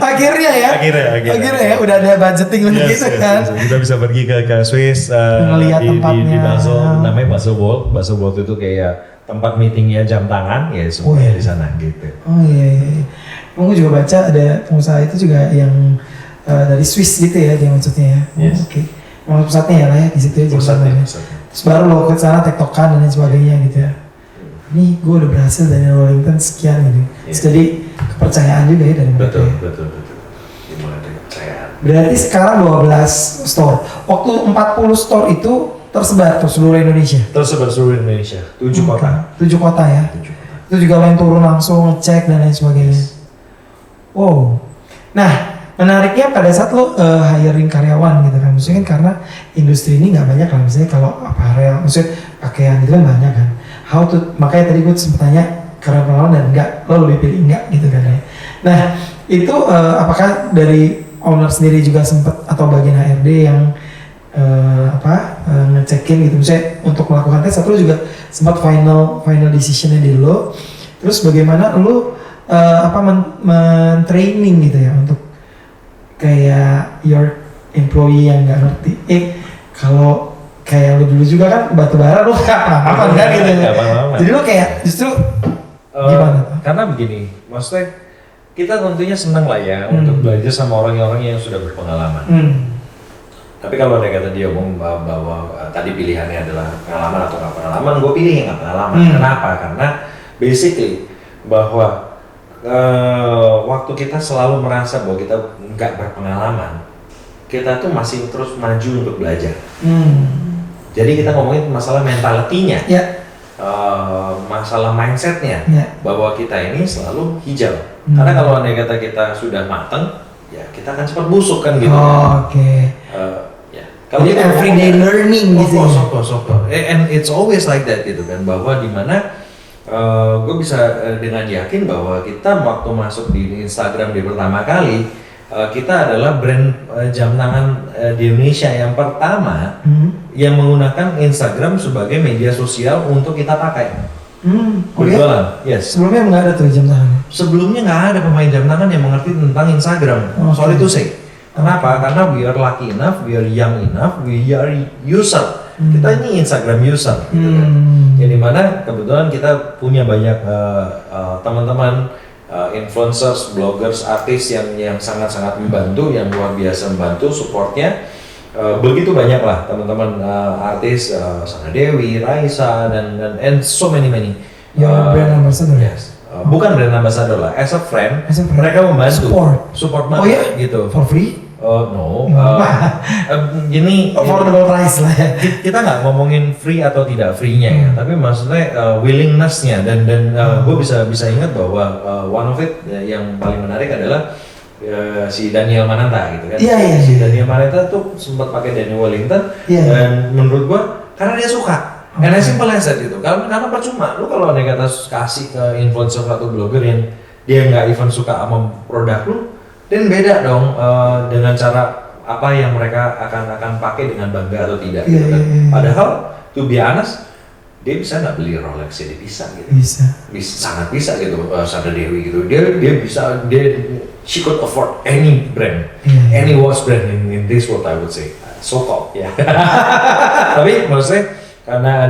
Akhirnya ya udah ada budgeting untuk gitu kan. Kita bisa pergi ke Swiss, ngelihat tempatnya di Basel, namanya Basel World. Basel World itu kayak tempat meetingnya jam tangan, ya semuanya di sana gitu. Oh iya. Aku juga baca ada pengusaha itu juga yang dari Swiss gitu ya dia maksudnya ya. Yes. Oke. Memang pusatnya ya lah ya di situ ya Pusatnya. Terus baru lo ke sana tektokan dan lain sebagainya gitu ya. Nih gue udah berhasil Daniel Wellington sekian gitu. Terus jadi kepercayaan juga ya dari mereka. Betul. Dimulai dari kepercayaan. Berarti sekarang 12 store. Waktu 40 store itu tersebar tuh seluruh Indonesia. Tersebar seluruh Indonesia, 7 kota. 7 kota ya. 7 kota. Itu juga lo yang turun langsung ngecek dan lain sebagainya. Wow. Nah, menariknya pada saat lo hiring karyawan gitu kan, maksudnya kan karena industri ini nggak banyak lah, misalnya kalau apparel, maksudnya pakaian itu kan banyak kan. Makanya tadi gue sempat tanya karyawan dan enggak, lo lebih pilih enggak gitu kan ya. Nah, itu apakah dari owner sendiri juga sempat atau bagian HRD yang ngecekin gitu, misalnya untuk melakukan tes atau lo juga sempat final decisionnya di lo, terus bagaimana lo men-training gitu ya untuk kayak your employee yang nggak ngerti, kalau kayak lo dulu juga kan batu bara lo nggak apa-apa kan gitu ya. Jadi lo kayak justru gimana? Karena begini, maksudnya kita tentunya senang lah ya untuk belajar sama orang-orang yang sudah berpengalaman. Tapi kalau ada kata dia ngomong bahwa tadi pilihannya adalah pengalaman atau nggak pengalaman, gue pilih yang nggak pengalaman. Kenapa? Karena basically bahwa waktu kita selalu merasa bahwa kita nggak berpengalaman, kita tuh masih terus maju untuk belajar. Jadi kita ngomongin masalah mentalitinya, masalah mindsetnya, bahwa kita ini selalu hijau. Karena kalau andai kata kita sudah matang, ya kita akan cepat busuk kan gitu. Kalau jadi everyday learning gitu. And it's always like that gitu kan, bahwa dimana gue bisa dengan yakin bahwa kita waktu masuk di Instagram di pertama kali, kita adalah brand jam tangan di Indonesia yang pertama yang menggunakan Instagram sebagai media sosial untuk kita pakai. Berjualan, yes. Sebelumnya nggak ada tuh jam tangan? Sebelumnya nggak ada pemain jam tangan yang mengerti tentang Instagram. Sorry to say. Kenapa? Karena we are lucky enough, we are young enough, we are user. Kita ini Instagram user, gitu kan. Yang dimana kebetulan kita punya banyak teman-teman influencers, bloggers, artis yang sangat-sangat membantu, yang luar biasa membantu, supportnya begitu banyak lah teman-teman artis, Sandra Dewi, Raisa dan so many. Brand ambassador. Yes. Bukan brand ambassador lah, as a friend. Mereka membantu. Oh Support banget ya? gitu. For free? No. Gini. Affordable price lah ya. Kita nggak ngomongin free atau tidak free-nya ya, tapi maksudnya willingness-nya dan gue bisa ingat bahwa one of it yang paling menarik adalah si Daniel Mananta gitu kan. Iya. Si Daniel Mananta tuh sempat pakai Daniel Wellington dan menurut gue karena dia suka. And as simple as that gitu. Karena percuma lu kalau ada kata kasih ke influencer atau blogger yang dia nggak even suka sama produk lu, dan beda dong dengan cara apa yang mereka akan pakai dengan bangga atau tidak. Gitu kan. Padahal to be honest, dia bisa nggak beli Rolex, dia bisa gitu. Bisa sangat bisa gitu. Sandra Dewi gitu. Dia bisa she could afford any brand, any watch brand in this world, I would say. So called ya. Tapi maksudnya karena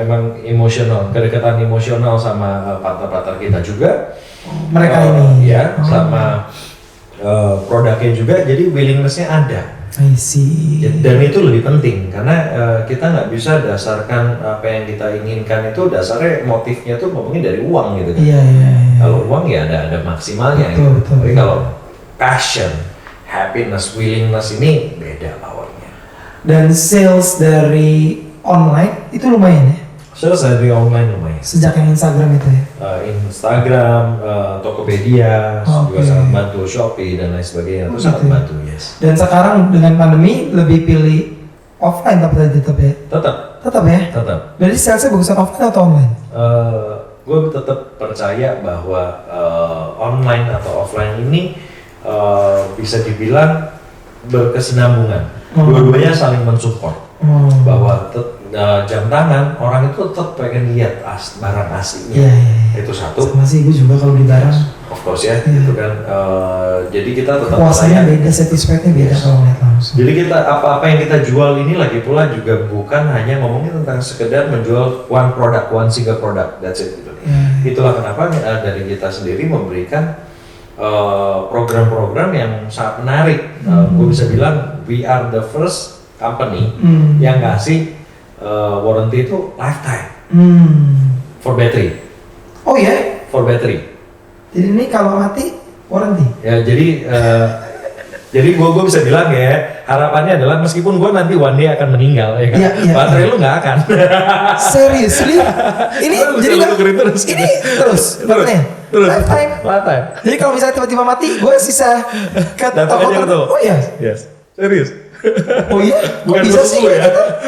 emang emosional, kedekatan emosional sama partner-partner kita juga. Mereka ini. Ya, sama produknya juga. Jadi willingness-nya ada. I see. Dan itu lebih penting karena kita nggak bisa dasarkan apa yang kita inginkan itu dasarnya motifnya tuh ngomongin dari uang gitu. Iya. Kalau uang ya ada maksimalnya. Betul, gitu. betul. Tapi kalau passion, happiness, willingness ini beda powernya. Dan sales dari online itu lumayan ya? Sales dari online lumayan. Sejak yang Instagram itu ya? Instagram, Tokopedia, juga Oke. sangat bantu, Shopee dan lain sebagainya itu sangat Gitu. bantu, yes. Dan sekarang dengan pandemi lebih pilih offline tapi tetap ya? Tetap. Tetap ya? Tetap. Jadi salesnya bagusan offline atau online? Gue tetap percaya bahwa online atau offline ini bisa dibilang berkesinambungan. Dua-duanya saling mensupport. Bahwa jam tangan orang itu tetap pengen lihat barang aslinya. Iya. Itu satu. Sama sih gue juga kalau di barang. Of course ya, Iya. itu kan. Jadi kita tetap Puasanya percaya. beda, satisfied-nya beda Yes. kalau ngeliat langsung. Jadi kita apa-apa yang kita jual ini lagi pula juga bukan hanya ngomongin tentang sekedar menjual one product, one single product, that's it. Gitu. Iya. Itulah kenapa dari kita sendiri memberikan program-program yang sangat menarik. Gue bisa bilang we are the first company yang ngasih warranty itu lifetime for battery. Oh ya? For battery. Jadi ini kalau mati warranty? Ya jadi gue bisa bilang ya harapannya adalah meskipun gue nanti one day akan meninggal ya kan, Iya. baterai lu nggak akan. Seriously? Ini Lu bisa jadi nggak? tukerin terus. Ini terus baterainya? Lifetime? Lifetime. Jadi kalau misalnya tiba-tiba mati, gue sisa ke Datang toko aja tertentu. betul. Oh iya? Yes. Serius. Oh iya? Kok Bukan bisa untuk sih? lu ya.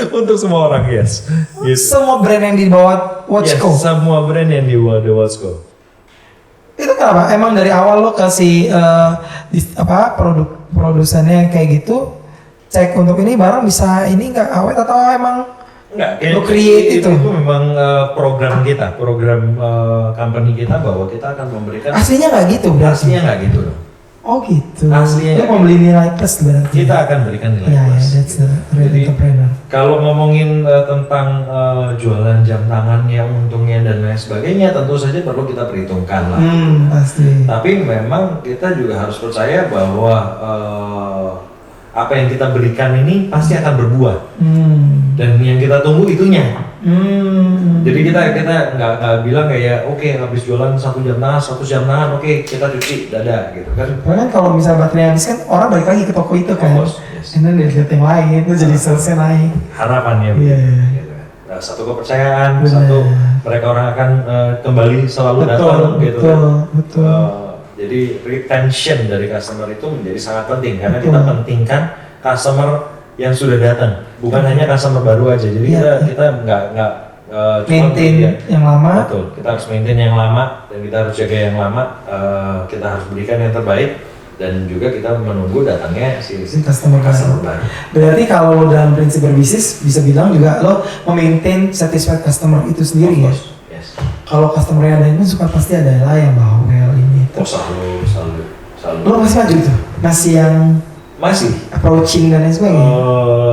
Untuk semua orang, yes. Gitu. Semua brand yang dibawa Watchco? Yes, semua brand yang di Watchco. Itu kenapa? Emang dari awal lo kasih produsennya kayak gitu, cek untuk ini barang bisa ini nggak awet atau emang Enggak, lo create itu? Itu memang program kita, program company kita bahwa kita akan memberikan Aslinya nggak gitu berarti? aslinya nggak gitu dong. Oh gitu. Aslinya Lo nggak membeli nilai plus berarti? Kita akan berikan nilai Ya, plus. that's the real Jadi, entrepreneur. kalau ngomongin tentang jualan jam tangannya, untungnya dan lain sebagainya, tentu saja perlu kita perhitungkan lah. Pasti. Tapi memang kita juga harus percaya bahwa apa yang kita berikan ini pasti akan berbuah. Dan yang kita tunggu itunya. Jadi kita nggak bilang kayak oke, habis jualan 1 jam tangan, oke, kita cuci dada gitu kan. Karena kalau misalnya baterai habis kan orang balik lagi ke toko itu kan. Of course, yes. And then lihat yang lain itu jadi salesnya naik. Harapannya Iya. gitu kan. Nah, satu kepercayaan, Benar. satu mereka orang akan kembali selalu datang gitu kan. Betul. Jadi retention dari customer itu menjadi sangat penting karena Betul. kita pentingkan customer yang sudah datang, bukan hanya customer baru aja. Jadi Iya. kita nggak cuma Maintain kemudian- yang lama. Betul, kita harus maintain yang lama dan kita harus jaga yang lama. Kita harus berikan yang terbaik dan juga kita menunggu datangnya si Si customer baru. Berarti kalau lo dalam prinsip berbisnis bisa bilang juga lo memaintain satisfied customer itu sendiri ya. Of course, yes. Kalau customer yang lain suka pasti ada lah yang bawel ini. Oh, selalu. Lo masih maju tuh, masih yang Masih. approaching dan lain sebagainya.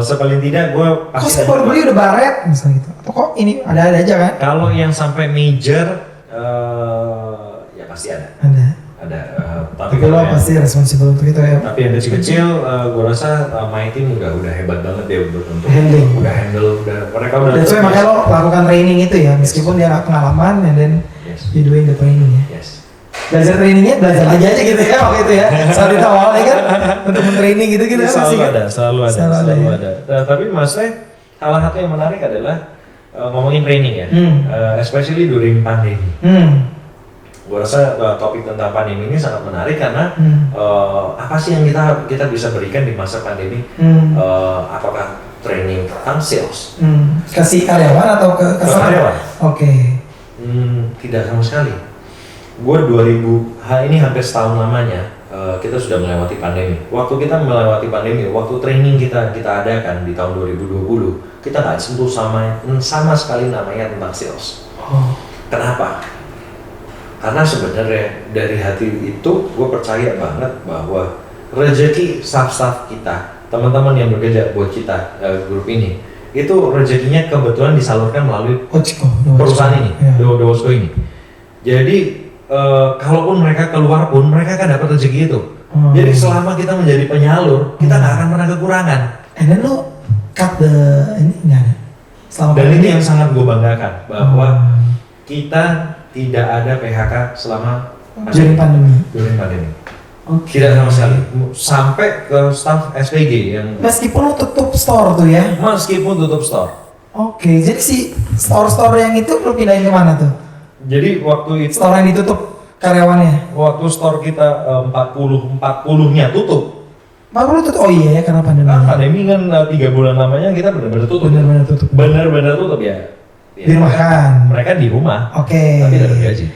Sepaling tidak gue Kok saya baru beli udah baret misalnya gitu. Atau kok ini ada aja kan? Kalau yang sampai major, ya pasti ada. Ada. Tapi lo pasti responsible untuk itu ya. Tapi yang kecil-kecil, gue rasa my team udah hebat banget dia untuk Handling. mereka udah. Dan so makanya lo lakukan training itu ya, meskipun dia nggak pengalaman, and then Yes. you doing the training ya. Yes. Belajar trainingnya belajar aja gitu ya waktu itu ya. Saat itu awalnya kan untuk men-training gitu ya Selalu pasti kan. ada, selalu ya. ada. Tapi maksudnya salah satu yang menarik adalah ngomongin training ya, especially during pandemi. Gue rasa topik tentang pandemi ini sangat menarik karena apa sih yang kita bisa berikan di masa pandemi? Apakah training tentang sales? Kasih karyawan atau ke customer? Karyawan. Oke. Tidak sama sekali. Gue ini hampir setahun lamanya kita sudah melewati pandemi. Waktu kita melewati pandemi, waktu training kita adakan di tahun 2020, kita nggak sentuh sama sekali namanya tentang sales. Kenapa? Karena sebenarnya dari hati itu gue percaya banget bahwa rezeki staff-staff kita, teman-teman yang bekerja buat kita grup ini, itu rezekinya kebetulan disalurkan melalui Ochiko, perusahaan ini, ya. Dowosko ini. Jadi kalaupun mereka keluar pun mereka akan dapat rezeki itu. Jadi selama kita menjadi penyalur, kita nggak akan pernah kekurangan. And then lo cut the ini nggak ada. Selama Dan pandemi. ini yang sangat gue banggakan bahwa kita tidak ada PHK selama During pandemi. pandemi. Oke. Tidak sama sekali. Sampai ke staff SPG yang Meskipun lo tutup store tuh ya. meskipun tutup store. Oke, jadi si store-store yang itu lo pindahin kemana tuh? Jadi waktu itu Store yang ditutup karyawannya? waktu store kita 40-nya tutup. 40 tutup? Oh iya ya, karena pandemi. Nah, pandemi kan 3 bulan lamanya kita benar-benar tutup. Benar-benar tutup. Benar-benar tutup ya. Dirumahkan. Mereka di rumah. Oke. Tapi dapat gaji.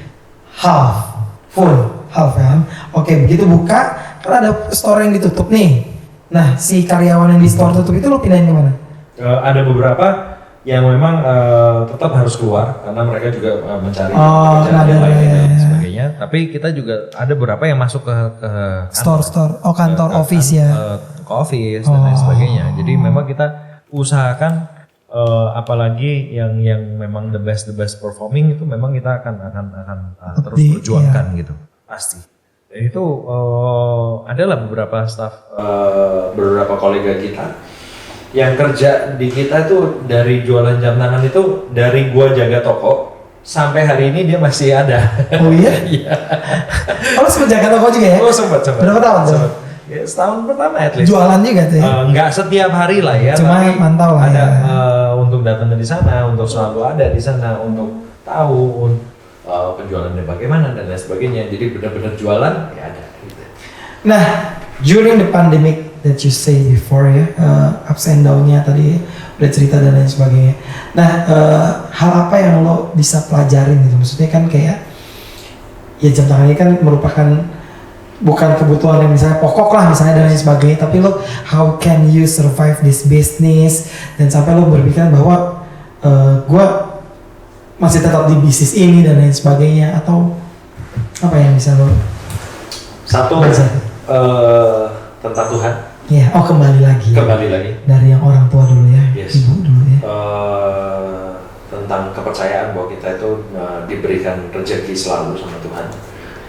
Half, full, half kan? Oke, begitu buka, kan ada store yang ditutup nih. Nah, si karyawan yang di store tutup itu lo pindahin kemana? Ada beberapa yang memang tetap harus keluar karena mereka juga mencari Oh, pekerjaan yang ada, lain ya. dan sebagainya. Tapi kita juga ada beberapa yang masuk ke Store, oh kantor, office ya. ke office dan lain sebagainya. Jadi memang kita usahakan apalagi yang memang the best performing itu memang kita akan terus perjuangkan gitu pasti. Dan itu adalah beberapa staff beberapa kolega kita yang kerja di kita itu dari jualan jam tangan itu dari gua jaga toko sampai hari ini dia masih ada. Oh iya? Iya. Oh, lo sempat jaga toko juga ya? Oh sempat. Berapa tahun tuh? Ya, setahun pertama at least. Jualan juga tuh ya? Nggak setiap hari lah ya. Cuma tapi mantau lah ada ya. untuk datang di sana, untuk selalu ada di sana, untuk tahu penjualannya bagaimana dan lain sebagainya. Jadi benar-benar jualan ya ada. Gitu. Nah, during the pandemic that you say before ya, ups and down-nya tadi udah cerita dan lain sebagainya. Nah, hal apa yang lo bisa pelajarin gitu? Maksudnya kan kayak, ya jam tangan ini kan merupakan bukan kebutuhan yang misalnya pokok lah misalnya dan lain sebagainya, tapi lo how can you survive this business dan sampai lo berpikir bahwa gue masih tetap di bisnis ini dan lain sebagainya, atau apa yang bisa lo Satu baca? Tentang Tuhan. Ya, oh kembali lagi dari yang orang tua dulu ya, Yes. ibu dulu ya. Tentang kepercayaan bahwa kita itu diberikan rezeki selalu sama Tuhan.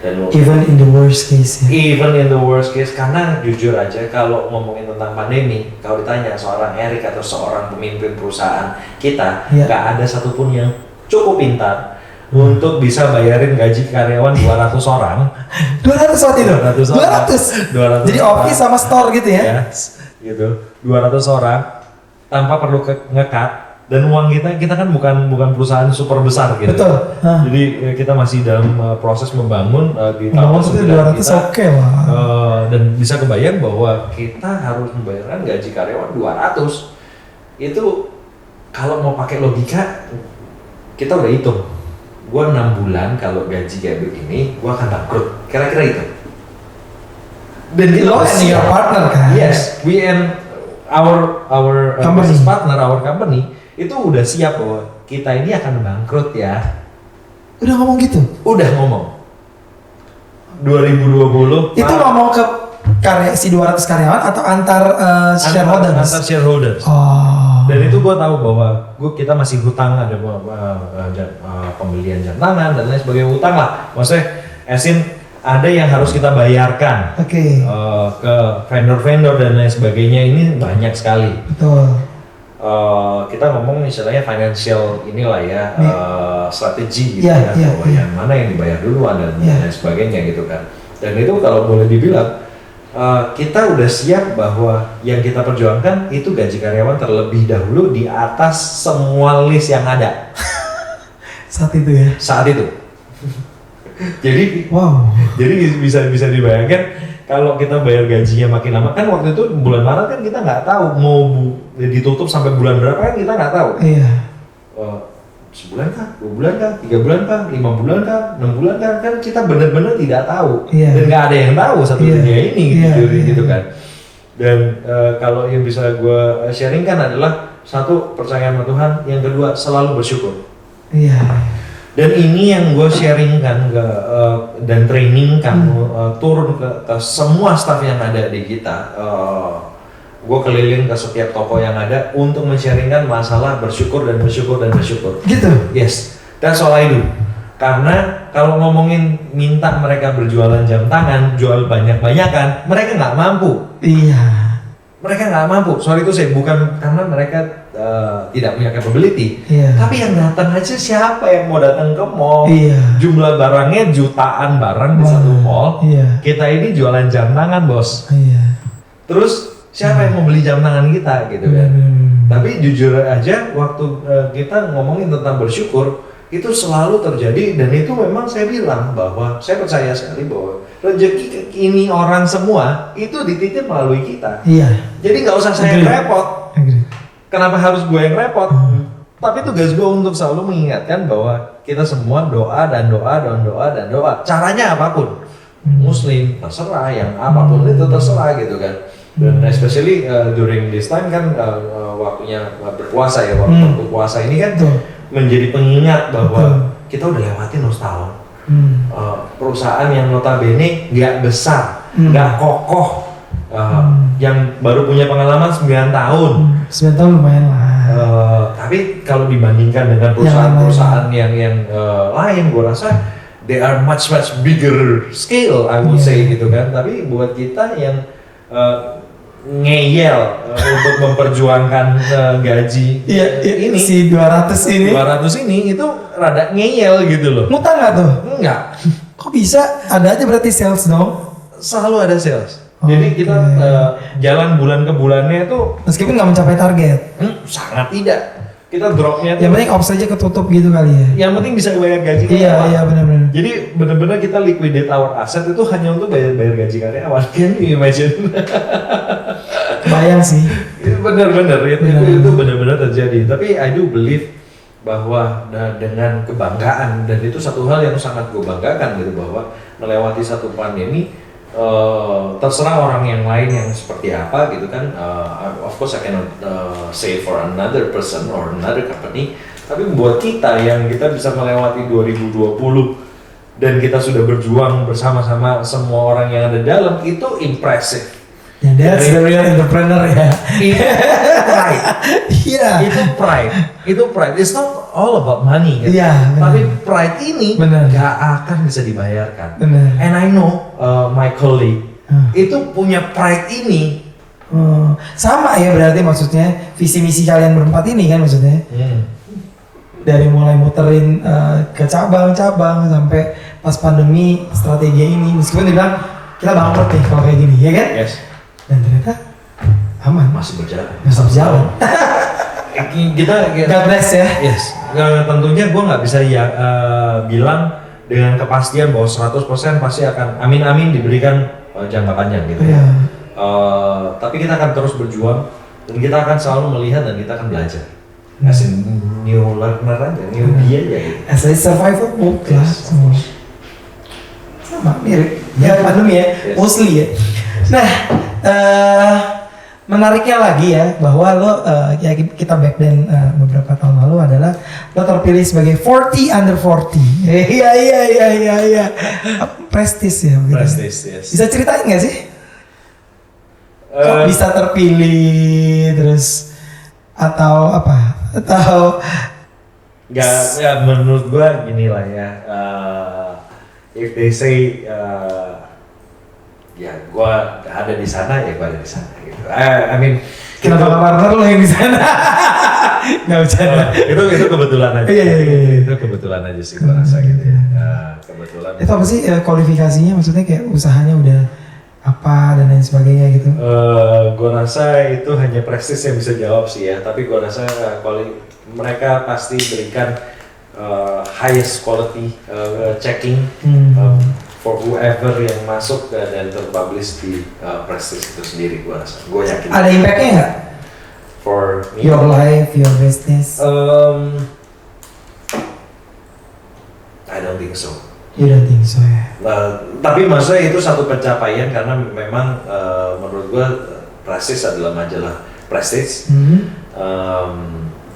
Dan Even in the worst case ya. even in the worst case, karena jujur aja kalau ngomongin tentang pandemi, kalau ditanya seorang Erik atau seorang pemimpin perusahaan kita, Iya. nggak ada satupun yang cukup pintar untuk bisa bayarin gaji karyawan 200 orang. 200 waktu itu? 200 orang. 200? Jadi orang. office sama store gitu ya? Ya, gitu. 200 orang tanpa perlu nge-cut, dan uang kita kan bukan perusahaan super besar gitu. Betul. Hah. Jadi kita masih dalam proses membangun di Ngomong tahun itu 200 kita, oke lah. dan bisa kebayang bahwa kita harus membayarkan gaji karyawan 200. Itu kalau mau pakai logika kita udah hitung. Gua 6 bulan kalau gaji kayak begini, gua akan bangkrut. Kira-kira itu. Dan kita Lo udah and siap. your partner kan? Yes, we and our Company. business partner, our company itu udah siap bahwa kita ini akan bangkrut ya. Udah ngomong gitu? Udah ngomong. 2020 Itu ngomong ke si 200 karyawan atau antar shareholders? antar shareholders. Oh. Dan itu gue tahu bahwa kita masih hutang, ada pembelian jam tangan dan lain sebagainya, hutang lah. Maksudnya asin ada yang harus kita bayarkan Oke. ke vendor-vendor dan lain sebagainya, ini banyak sekali. Betul. Kita ngomong istilahnya financial inilah ya, strategi gitu Yeah, ya, yeah, bahwa yang mana yang dibayar duluan dan Yeah. lain sebagainya gitu kan. Dan itu kalau boleh dibilang kita udah siap bahwa yang kita perjuangkan itu gaji karyawan terlebih dahulu di atas semua list yang ada Saat itu ya? saat itu. Jadi Wow. bisa dibayangkan kalau kita bayar gajinya makin lama, kan waktu itu bulan Maret kan kita nggak tahu mau ditutup sampai bulan berapa, kan kita nggak tahu. Iya. Sebulan kah, 2 bulan kah, 3 bulan kah, 5 bulan kah, 6 bulan kah, kan kita benar-benar tidak tahu. Iya. Dan nggak ada yang tahu satu Iya. dunia ini Iya, gitu iya. kan. Dan kalau yang bisa gue sharingkan adalah satu, percaya sama Tuhan, yang kedua selalu bersyukur. Iya. Dan ini yang gue sharingkan dan trainingkan turun ke semua staff yang ada di kita, gue keliling ke setiap toko yang ada untuk men-sharingkan masalah bersyukur dan bersyukur dan bersyukur. Gitu? Yes, that's all I do. Karena kalau ngomongin minta mereka berjualan jam tangan, jual banyak-banyakan, mereka nggak mampu. Iya. Mereka nggak mampu. Sorry itu saya bukan karena mereka tidak punya capability. Iya. Tapi yang datang aja siapa yang mau datang ke mall? Iya. Jumlah barangnya jutaan barang di satu mall. Iya. Kita ini jualan jam tangan, bos. Iya. Terus siapa yang mau beli jam tangan kita gitu kan? Tapi jujur aja waktu kita ngomongin tentang bersyukur itu selalu terjadi dan itu memang saya bilang bahwa saya percaya sekali bahwa rezeki ini orang semua itu dititip melalui kita. Iya. Jadi nggak usah saya Agree. repot. Agree. Kenapa harus gue yang repot? Tapi tugas gue untuk selalu mengingatkan bahwa kita semua doa dan doa dan doa dan doa. Caranya apapun, Muslim terserah, yang apapun itu terserah gitu kan. Dan especially during this time kan waktunya berpuasa ya, waktu puasa ini kan menjadi pengingat bahwa kita udah lewatin setahun. Perusahaan yang notabene nggak besar, nggak kokoh. Yang baru punya pengalaman 9 tahun. 9 tahun lumayan lah. Tapi kalau dibandingkan dengan perusahaan-perusahaan yang lain, gue rasa they are much bigger scale, I would say gitu kan. Tapi buat kita yang ngeyel untuk memperjuangkan gaji ini si 200 ini itu rada ngeyel gitu loh. Ngutang nggak tuh? Enggak. Kok bisa? Ada aja berarti sales dong? Selalu ada sales. Jadi kita jalan bulan ke bulannya itu meskipun nggak mencapai target. Sangat tidak. Kita dropnya yang penting ops aja ketutup gitu kali ya. Yang penting bisa bayar gaji karyawan. Iya benar-benar. Jadi benar-benar kita liquidate our asset itu hanya untuk bayar gaji karyawan. Can you imagine? Bayang sih. Benar-benar itu benar-benar terjadi. Tapi I do believe bahwa dengan kebanggaan, dan itu satu hal yang sangat gue banggakan gitu, bahwa melewati satu pandemi. Terserah orang yang lain yang seperti apa gitu kan, of course I cannot say for another person or another company, tapi buat kita yang kita bisa melewati 2020 dan kita sudah berjuang bersama-sama semua orang yang ada dalam, itu impressive. And that's the real entrepreneur ya. Itu pride. Iya. Itu pride. It's not all about money. Gitu. Iya. Tapi pride ini nggak akan bisa dibayarkan. Benar. And I know my colleague itu punya pride ini. Sama ya berarti maksudnya visi misi kalian berempat ini kan maksudnya. Dari mulai muterin ke cabang-cabang sampai pas pandemi strategi ini, meskipun dibilang kita bangkrut nih kalau kayak gini ya kan? Yes. Dan ternyata aman. Masih berjalan. Kita God bless ya. Yes. Tentunya gue nggak bisa bilang dengan kepastian bahwa 100% pasti akan amin diberikan jangka panjang gitu. Iya. Tapi kita akan terus berjuang dan kita akan selalu melihat dan kita akan belajar. As in new learner aja, newbie aja gitu. As a survivor mode lah semua. Sama mirip. Ya pandemi ya, mostly ya. Nah, menariknya lagi ya bahwa lo ya kita back then beberapa tahun lalu adalah lo terpilih sebagai 40 under 40. Iya. Prestis ya. Prestis, yes. Bisa ceritain nggak sih? Kok bisa terpilih terus atau apa? Atau nggak ya menurut gua gini lah ya. If they say ya gua ada di sana ya gua ada di sana gitu. I mean kenapa partner lo yang di sana? Nggak bercanda. Itu kebetulan aja. Iya. Itu kebetulan aja sih gua rasa gitu ya. Kebetulan. Itu apa sih kualifikasinya? Maksudnya kayak usahanya udah apa dan lain sebagainya gitu? Gua rasa itu hanya Prestis yang bisa jawab sih ya. Tapi gua rasa mereka pasti berikan highest quality checking. For whoever yang masuk dan terpublish di Prestige itu sendiri, gue rasa, gue yakin. Ada impactnya nggak? For me, your life, your business? I don't think so. You don't think so ya? Tapi maksudnya itu satu pencapaian karena memang menurut gue Prestige adalah majalah Prestige.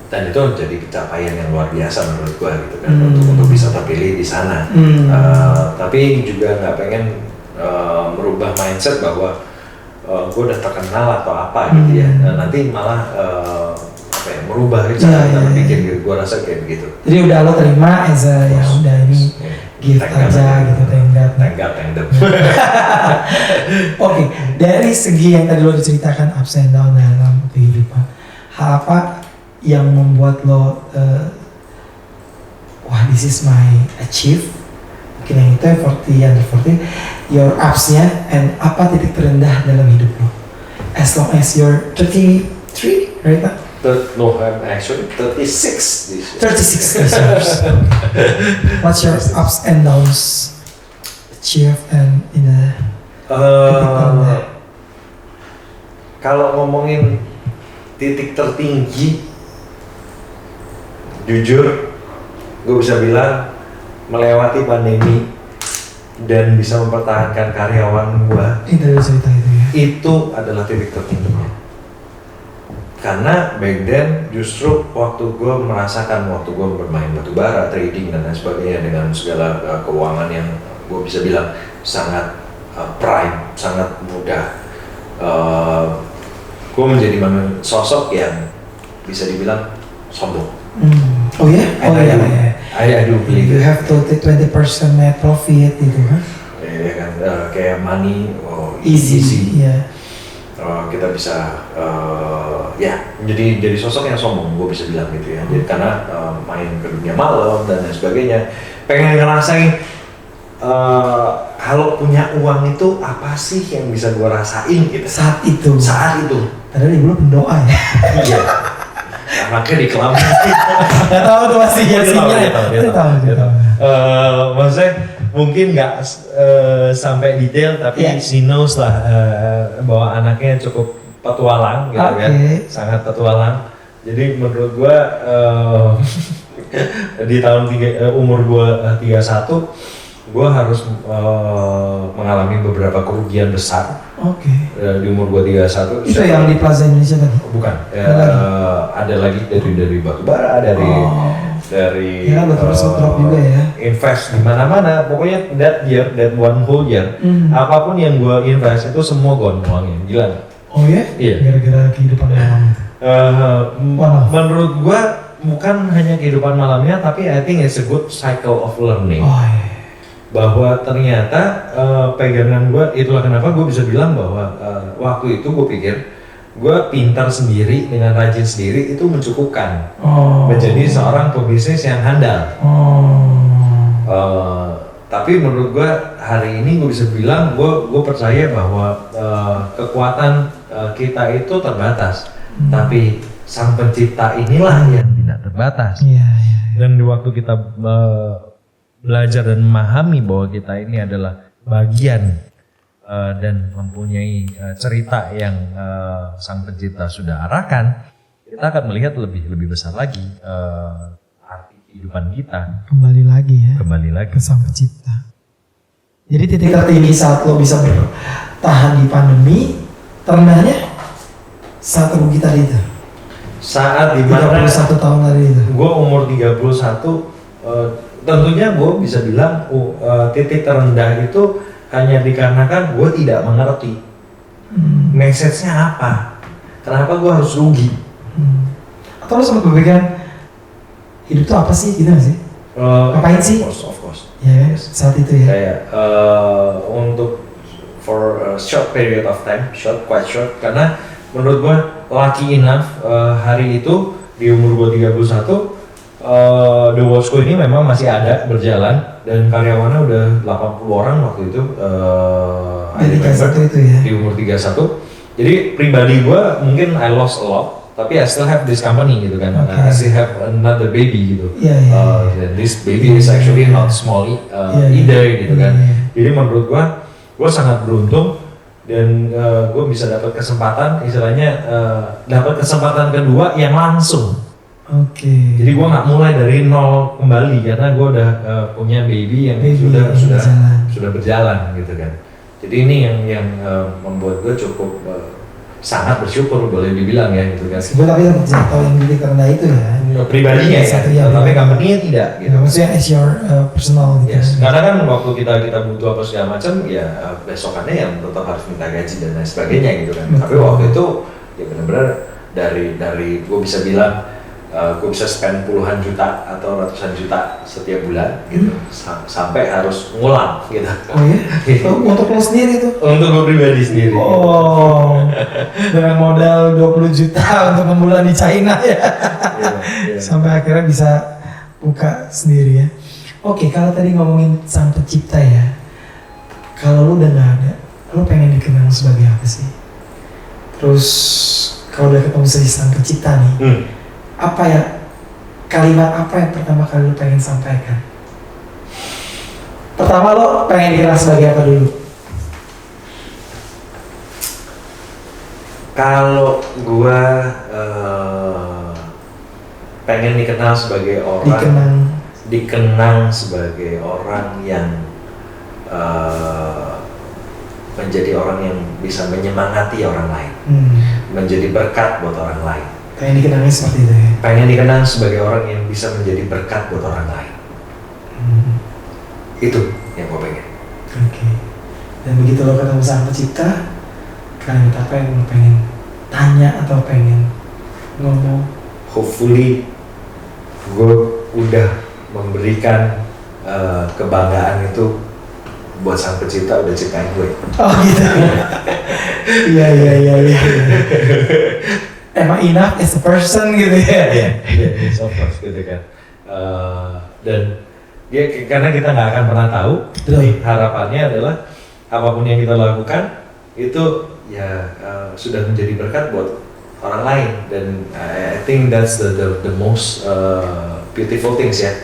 Dan itu menjadi pencapaian yang luar biasa menurut gue gitu kan, untuk bisa terpilih di sana. Tapi juga nggak pengen merubah mindset bahwa gue udah terkenal atau apa gitu ya. Nah, nanti malah merubah cara kita berpikir gitu. Gue rasa kayak begitu. Jadi udah lo terima as a ya udah ini gift aja gitu, thank God. Oke, dari segi yang tadi lo diceritakan ups and down dalam kehidupan, hal apa yang membuat lo wah this is my achieve, mungkin yang itu 40 your upsnya, and apa titik terendah dalam hidup lo as long as you're 33 right now? No, I'm actually 36 this year. 36 years. What's your ups and downs achieve and in a kalau ngomongin titik tertinggi, jujur gue bisa bilang melewati pandemi dan bisa mempertahankan karyawan gue itu cerita itu ya. Itu adalah titik tertingginya. Karena back then justru waktu gue merasakan waktu gue bermain batubara, trading dan lain sebagainya dengan segala keuangan yang gue bisa bilang sangat prime, sangat mudah. Gue menjadi sosok yang bisa dibilang sombong. Oh ya? Oh ya. I do believe you have to take 20% net profit gitu kan? Ya kan, kayak money easy. Yeah. Kita bisa jadi sosok yang sombong, gue bisa bilang gitu ya. Jadi karena main ke dunia malam dan lain sebagainya, pengen ngerasain kalau punya uang itu apa sih yang bisa gue rasain gitu saat itu. Padahal ibu lo pendoa ya. Iya. Anaknya dikelamin. Gak tahu tuh pasti ya dia tahu. Maksudnya mungkin nggak sampai detail, tapi she knows lah bahwa anaknya cukup petualang gitu kan, sangat petualang. Jadi menurut gua di tahun umur gua 31, gua harus mengalami beberapa kerugian besar. Di umur gua 31. Itu yang di Plaza Indonesia tadi? Bukan. Ada lagi dari batubara, dari ya terus drop juga ya. Invest di mana-mana, pokoknya that one whole year, apapun yang gua invest itu semua gua nuangin, gila. Oh ya? Iya. Gara-gara kehidupan malam. Menurut gua bukan hanya kehidupan malamnya, tapi I think it's a good cycle of learning. Oh iya. Bahwa ternyata pegangan gua, itulah kenapa gua bisa bilang bahwa waktu itu gua pikir gue pintar sendiri dengan rajin sendiri itu mencukupkan menjadi seorang pebisnis yang handal. Tapi menurut gue hari ini gue bisa bilang gue percaya bahwa kekuatan kita itu terbatas, tapi sang pencipta inilah yang tidak terbatas. Dan di waktu kita belajar dan memahami bahwa kita ini adalah bagian dan mempunyai cerita yang sang pencipta sudah arahkan, kita akan melihat lebih besar lagi arti kehidupan kita. Kembali lagi ke sang pencipta. Jadi titik tertinggi saat lo bisa bertahan di pandemi, terendahnya saat rugi tadi itu. Saat dimana 31 tahun tadi itu. Gue umur 31, tentunya gue bisa bilang titik terendah itu hanya dikarenakan gue tidak mengerti message-nya apa, kenapa gue harus rugi. Atau lo sempat berpikir hidup itu apa sih gitu gak sih? Ngapain sih? Of course. Ya saat itu ya. Kayak untuk for a short period of time, quite short, karena menurut gue lucky enough hari itu di umur gue 31 The Watchco ini memang masih ada berjalan dan karyawannya udah 80 orang waktu itu di umur 31. Jadi pribadi gue mungkin I lost a lot, tapi I still have this company gitu kan. I still have another baby gitu. This baby is actually not small either gitu kan. Jadi menurut gue sangat beruntung dan gue bisa dapat kesempatan, istilahnya dapat kesempatan kedua yang langsung. Jadi gue nggak mulai dari nol kembali karena gue udah punya baby yang sudah berjalan gitu kan. Jadi ini yang membuat gue cukup sangat bersyukur boleh dibilang ya gitu kan. Meskipun tapi tetap jatuh yang lebih terendah itu ya. Pribadinya ya, Satu ya, tapi company-nya tidak gitu. Maksudnya as your personal gitu. Yes. Karena kan waktu kita butuh apa segala macam ya besokannya yang tetap harus minta gaji dan lain sebagainya gitu kan. Tapi waktu itu ya benar-benar dari gue bisa bilang gue bisa spend puluhan juta atau ratusan juta setiap bulan gitu sampai harus ngulang gitu. Oh iya? Untuk lo sendiri tuh? Untuk gue pribadi sendiri. Oh, dengan modal 20 juta untuk membulan di China ya. Iya. Sampai akhirnya bisa buka sendiri ya. Oke, kalau tadi ngomongin sang pencipta ya, kalau lu udah nggak ada, lu pengen dikenal sebagai apa sih? Terus kalau udah ketemu si sang pencipta nih, apa ya, kalimat apa yang pertama kali lu pengen sampaikan? Pertama lo pengen dikenal sebagai apa dulu? Kalau gua pengen dikenal sebagai orang, dikenang sebagai orang yang menjadi orang yang bisa menyemangati orang lain, menjadi berkat buat orang lain. Pengen dikenangnya seperti itu ya? Pengen dikenang sebagai orang yang bisa menjadi berkat buat orang lain. Itu yang gue pengen. Oke. Dan begitu lo ketemu sang pencipta, kalimat apa yang lo pengen tanya atau pengen ngomong? Hopefully gue udah memberikan kebanggaan itu buat sang pencipta, udah ciptain gue. Oh gitu. Iya. Emang enough as a person gitu ya? Iya, of course gitu kan. Dan ya, karena kita nggak akan pernah tahu. Jadi harapannya adalah apapun yang kita lakukan itu ya sudah menjadi berkat buat orang lain. Dan I think that's the most beautiful things ya,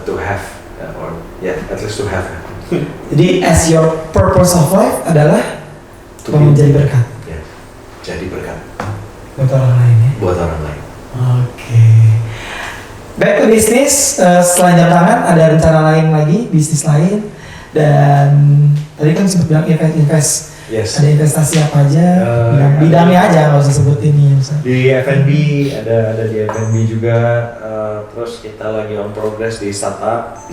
to have or at least to have. Jadi as your purpose of life adalah menjadi berkat. Ya, jadi berkat. Buat orang lain ya? Buat orang lain. Oke. Back to business, setelah jam tangan ada rencana lain lagi, bisnis lain. Dan tadi kan sempat bilang invest. Yes. Ada investasi apa aja, bidangnya aja, nggak usah sebut ini. Di F&B, ada di F&B juga, terus kita lagi on progress di startup.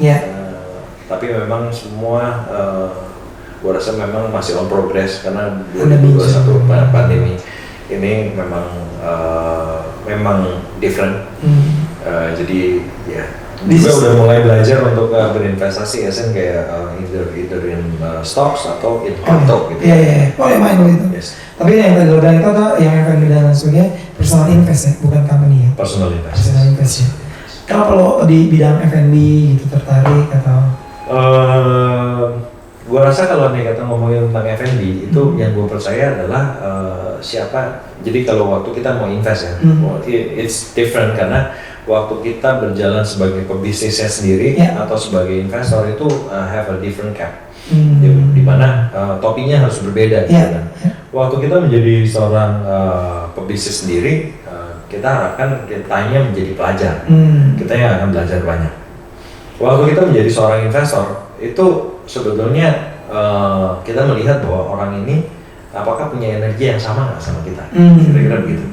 Tapi memang semua, gua rasa memang masih on progress karena 2021 pandemi. Ini memang different. Jadi ya juga udah mulai belajar untuk berinvestasi kayak either in stocks atau in crypto gitu. Iya. Boleh main itu. Yes. Tapi yang tadi lo bilang itu tuh yang F&B dan sebagainya personal invest ya, bukan company ya. Personal invest ya. Kalau di bidang F&B gitu tertarik atau? Gua rasa kalau nih kata ngomongin tentang F&B itu yang gue percaya adalah siapa. Jadi kalau waktu kita mau invest ya, it's different karena waktu kita berjalan sebagai pebisnisnya sendiri atau sebagai investor itu have a different cap. Di mana topinya harus berbeda. Gitu kan. Waktu kita menjadi seorang pebisnis sendiri, kita harapkan kitanya menjadi pelajar. Kita yang akan belajar banyak. Waktu kita menjadi seorang investor itu sebetulnya kita melihat bahwa orang ini apakah punya energi yang sama nggak sama kita, kira-kira begitu.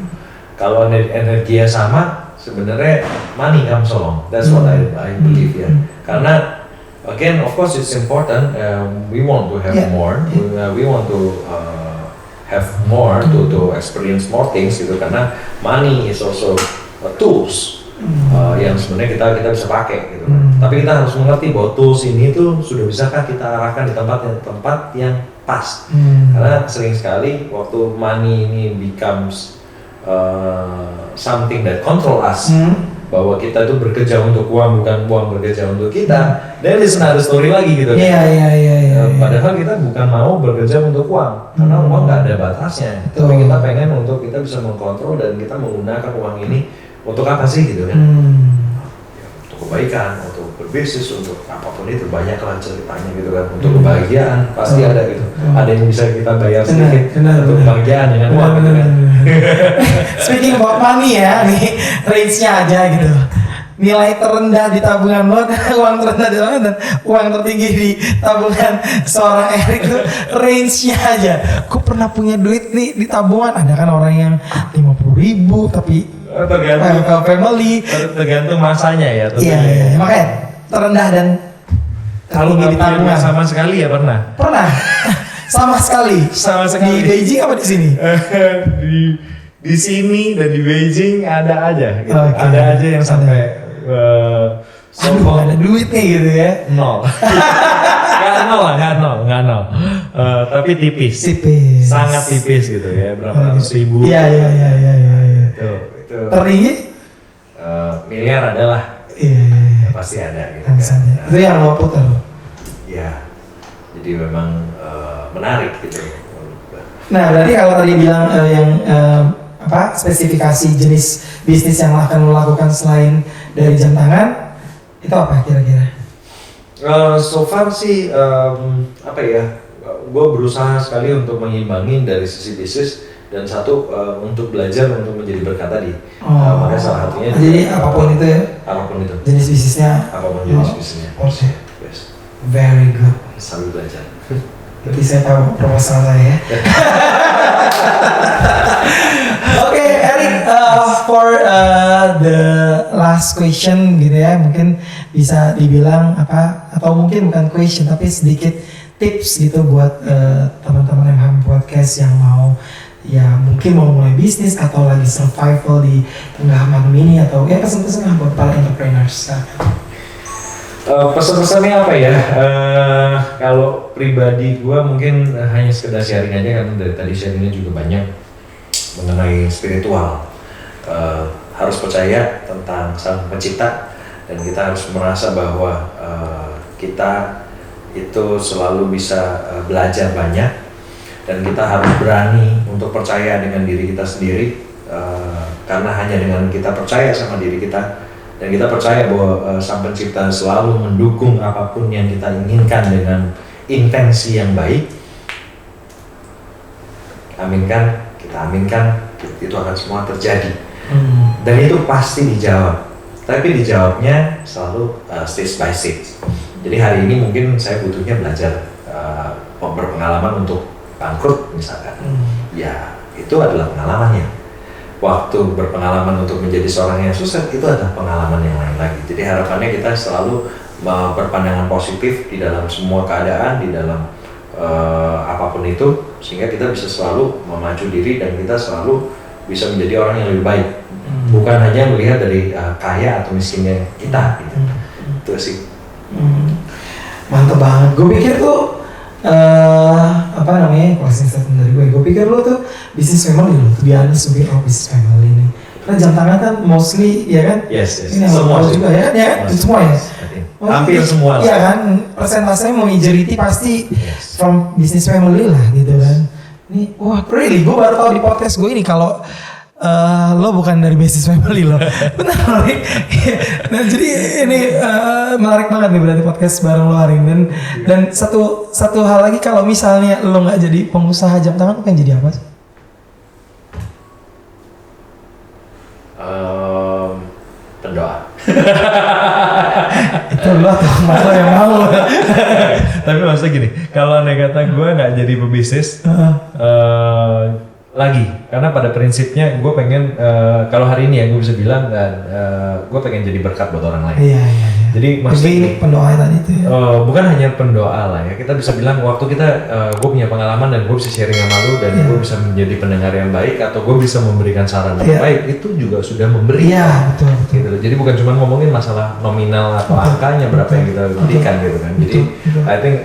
Kalau energinya sama, sebenarnya money comes along. That's what I believe ya. Karena again, of course, it's important. We want to have more. We want to have more to experience more things gitu. Karena money is also tools. Yang sebenarnya kita bisa pakai gitu. Tapi kita harus mengerti bahwa tools ini tuh sudah bisakah kita arahkan di tempat yang pas. Karena sering sekali waktu money ini becomes something that control us, bahwa kita tuh bekerja untuk uang, bukan uang bekerja untuk kita, then it's another story lagi gitu. Iya. Padahal kita bukan mau bekerja untuk uang, karena uang nggak ada batasnya. Tapi kita pengen untuk kita bisa mengkontrol dan kita menggunakan uang ini untuk apa sih gitu kan? Untuk kebaikan, untuk berbisnis, untuk apapun itu, banyak lah ceritanya gitu kan. Untuk kebahagiaan pasti ada gitu. Ada yang bisa kita bayar sedikit untuk kebahagiaan dengan uang gitu kan. Speaking about money ya, nih range-nya aja gitu. nilai terendah di tabungan lo, uang terendah di tabungan dan uang tertinggi di tabungan seorang Erik tuh range-nya aja. Gue pernah punya duit nih di tabungan, ada kan orang yang 50.000 tapi tergantung family, tergantung masanya ya. Iya, makanya terendah dan kalau tertinggi di nggak tabungan. sama sekali ya pernah. Sama sekali. Di Beijing apa di sini? di sini dan di Beijing ada aja gitu. Okay. Ada aja yang sampai Aduh, gak ada duit nih gitu ya. nol. nggak nol. Tapi tipis. Sangat tipis gitu ya, berapa ratus ribu. Iya. Itu Tertinggi? miliar adalah. Iya. Ya, pasti ada gitu kan. Nah, itu yang lo putar. Ya, jadi memang menarik gitu. Nah, berarti kalau tadi bilang yang spesifikasi jenis bisnis yang akan lo lakukan selain dari jam tangan, itu apa kira-kira? So far sih gue berusaha sekali untuk mengimbangi dari sisi bisnis dan satu untuk belajar untuk menjadi berkat tadi. Makanya salah satunya jadi apapun itu ya? Apapun itu. Jenis bisnisnya? Apapun jenis bisnisnya. Oke. Yes. Very good. Sambil belajar. Berarti saya tahu proposal saya ya. Oke, Erik, for the last question gitu ya, mungkin bisa dibilang apa, atau mungkin bukan question tapi sedikit tips gitu buat teman-teman MHM Podcast yang mau ya mungkin mau mulai bisnis atau lagi survival di tengah pandemi ini, atau ya pesan-pesan buat para entrepreneurs. Pesan-pesannya apa ya? Kalau pribadi gue mungkin hanya sekedar sharing aja, karena dari tadi sharingnya juga banyak mengenai spiritual. Harus percaya tentang Sang Pencipta dan kita harus merasa bahwa kita itu selalu bisa belajar banyak dan kita harus berani untuk percaya dengan diri kita sendiri, karena hanya dengan kita percaya sama diri kita dan kita percaya bahwa Sang Pencipta selalu mendukung apapun yang kita inginkan dengan intensi yang baik. Aminkan, kita aminkan, itu akan semua terjadi. Dan itu pasti dijawab. Tapi dijawabnya selalu stage by stage. Jadi hari ini mungkin saya butuhnya belajar berpengalaman untuk bangkrut misalkan. Ya, itu adalah pengalamannya. Waktu berpengalaman untuk menjadi seorang yang sukses itu adalah pengalaman yang lain lagi. Jadi harapannya kita selalu berpandangan positif di dalam semua keadaan, di dalam apapun itu, sehingga kita bisa selalu memacu diri dan kita selalu bisa menjadi orang yang lebih baik. Bukan hanya melihat dari kaya atau miskinnya kita gitu. Itu sih. Mantap banget. Gue pikir tuh closing statement dari gue pikir lo tuh bisnis family lo, to be honest, bisnis family ini. Karena jam tangan kan mostly, ya kan? Yes. Ini semua juga ya kan? Ya, semua ya? Hampir semua lah. Iya kan? Persentasenya mau majority pasti from bisnis family lah gitu kan. Ini, wah really, gue baru tahu di podcast gue ini kalau lo bukan dari bisnis family lo. Benar loh. Nah jadi ini menarik banget nih berarti podcast bareng lo hari ini. Dan satu hal lagi, kalau misalnya lo nggak jadi pengusaha jam tangan, lo pengen jadi apa sih? Pendoa. Itu lo atau lo yang mau? Tapi maksudnya gini, kalau andai kata gue nggak jadi pebisnis lagi, karena pada prinsipnya gue pengen kalau hari ini ya gue bisa bilang gue pengen jadi berkat buat orang lain. Iya. Jadi maksudnya ini pendoa tadi itu ya. Bukan hanya pendoa lah ya, kita bisa bilang waktu kita gue punya pengalaman dan gue bisa sharing sama lu dan gue bisa menjadi pendengar yang baik atau gue bisa memberikan saran yang baik, itu juga sudah memberi. Iya, betul. Gitu. Jadi bukan cuma ngomongin masalah nominal atau angkanya berapa yang kita berikan gitu kan. Jadi I think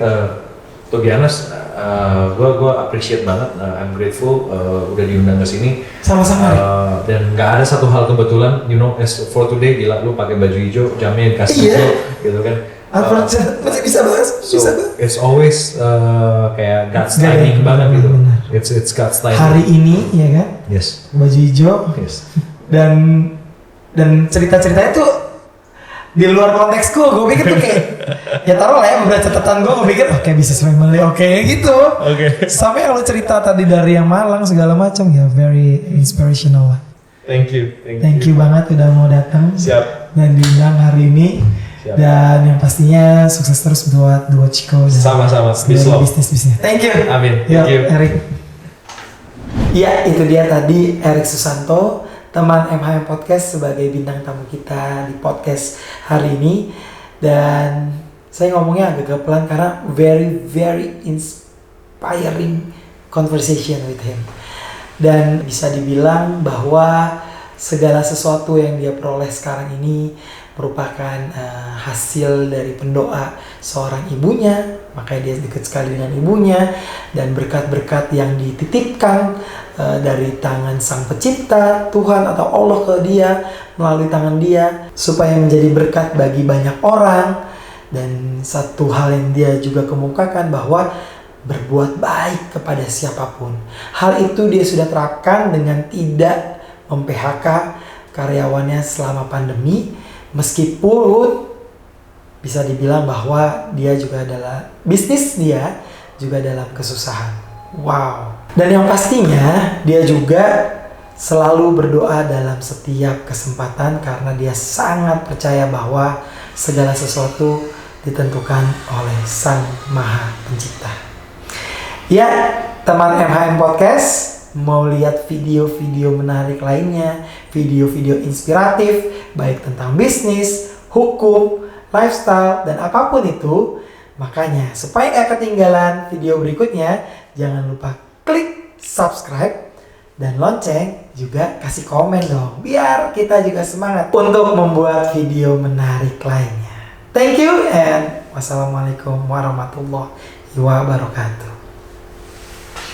to be honest, gue appreciate banget, I'm grateful udah diundang ke sini. Sama-sama. Dan nggak ada satu hal kebetulan, you know, as for today gila lu pakai baju hijau, jamnya dikasih hijau, gitu kan. Masih bisa bahas. It's always kayak God's timing banget gitu. It's God's timing. Hari ini ya kan? Yes. Baju hijau. Yes. Dan cerita-ceritanya tuh di luar konteks gue pikir tuh kayak ya taruh lah ya beberapa catatan gue pikir oke, bisnis family oke gitu. Sampai kalau cerita tadi dari yang Malang segala macam ya very inspirational lah. Thank you banget udah mau datang. Siap. Dan diundang hari ini. Siap. Dan yang pastinya sukses terus buat Duo Chico. Sama-sama. Bisnis. Thank you. Amin. Thank you. Erik. Ya, itu dia tadi Erik Susanto, teman MHM Podcast sebagai bintang tamu kita di podcast hari ini. Dan saya ngomongnya agak pelan karena very inspiring conversation with him. Dan bisa dibilang bahwa segala sesuatu yang dia peroleh sekarang ini merupakan hasil dari pendoa seorang ibunya, makanya dia dekat sekali dengan ibunya, dan berkat-berkat yang dititipkan dari tangan Sang Pencipta, Tuhan atau Allah ke dia melalui tangan dia supaya menjadi berkat bagi banyak orang. Dan satu hal yang dia juga kemukakan bahwa berbuat baik kepada siapapun. Hal itu dia sudah terapkan dengan tidak mem-PHK karyawannya selama pandemi, meskipun bisa dibilang bahwa dia juga adalah bisnis dia juga dalam kesusahan. Wow. Dan yang pastinya dia juga selalu berdoa dalam setiap kesempatan karena dia sangat percaya bahwa segala sesuatu ditentukan oleh Sang Maha Pencipta. Ya, teman MHM Podcast, mau lihat video-video menarik lainnya, video-video inspiratif, baik tentang bisnis, hukum, lifestyle, dan apapun itu, makanya supaya gak ketinggalan video berikutnya, jangan lupa klik subscribe dan lonceng, juga kasih komen dong, biar kita juga semangat untuk membuat video menarik lainnya. Thank you and wassalamualaikum warahmatullahi wabarakatuh.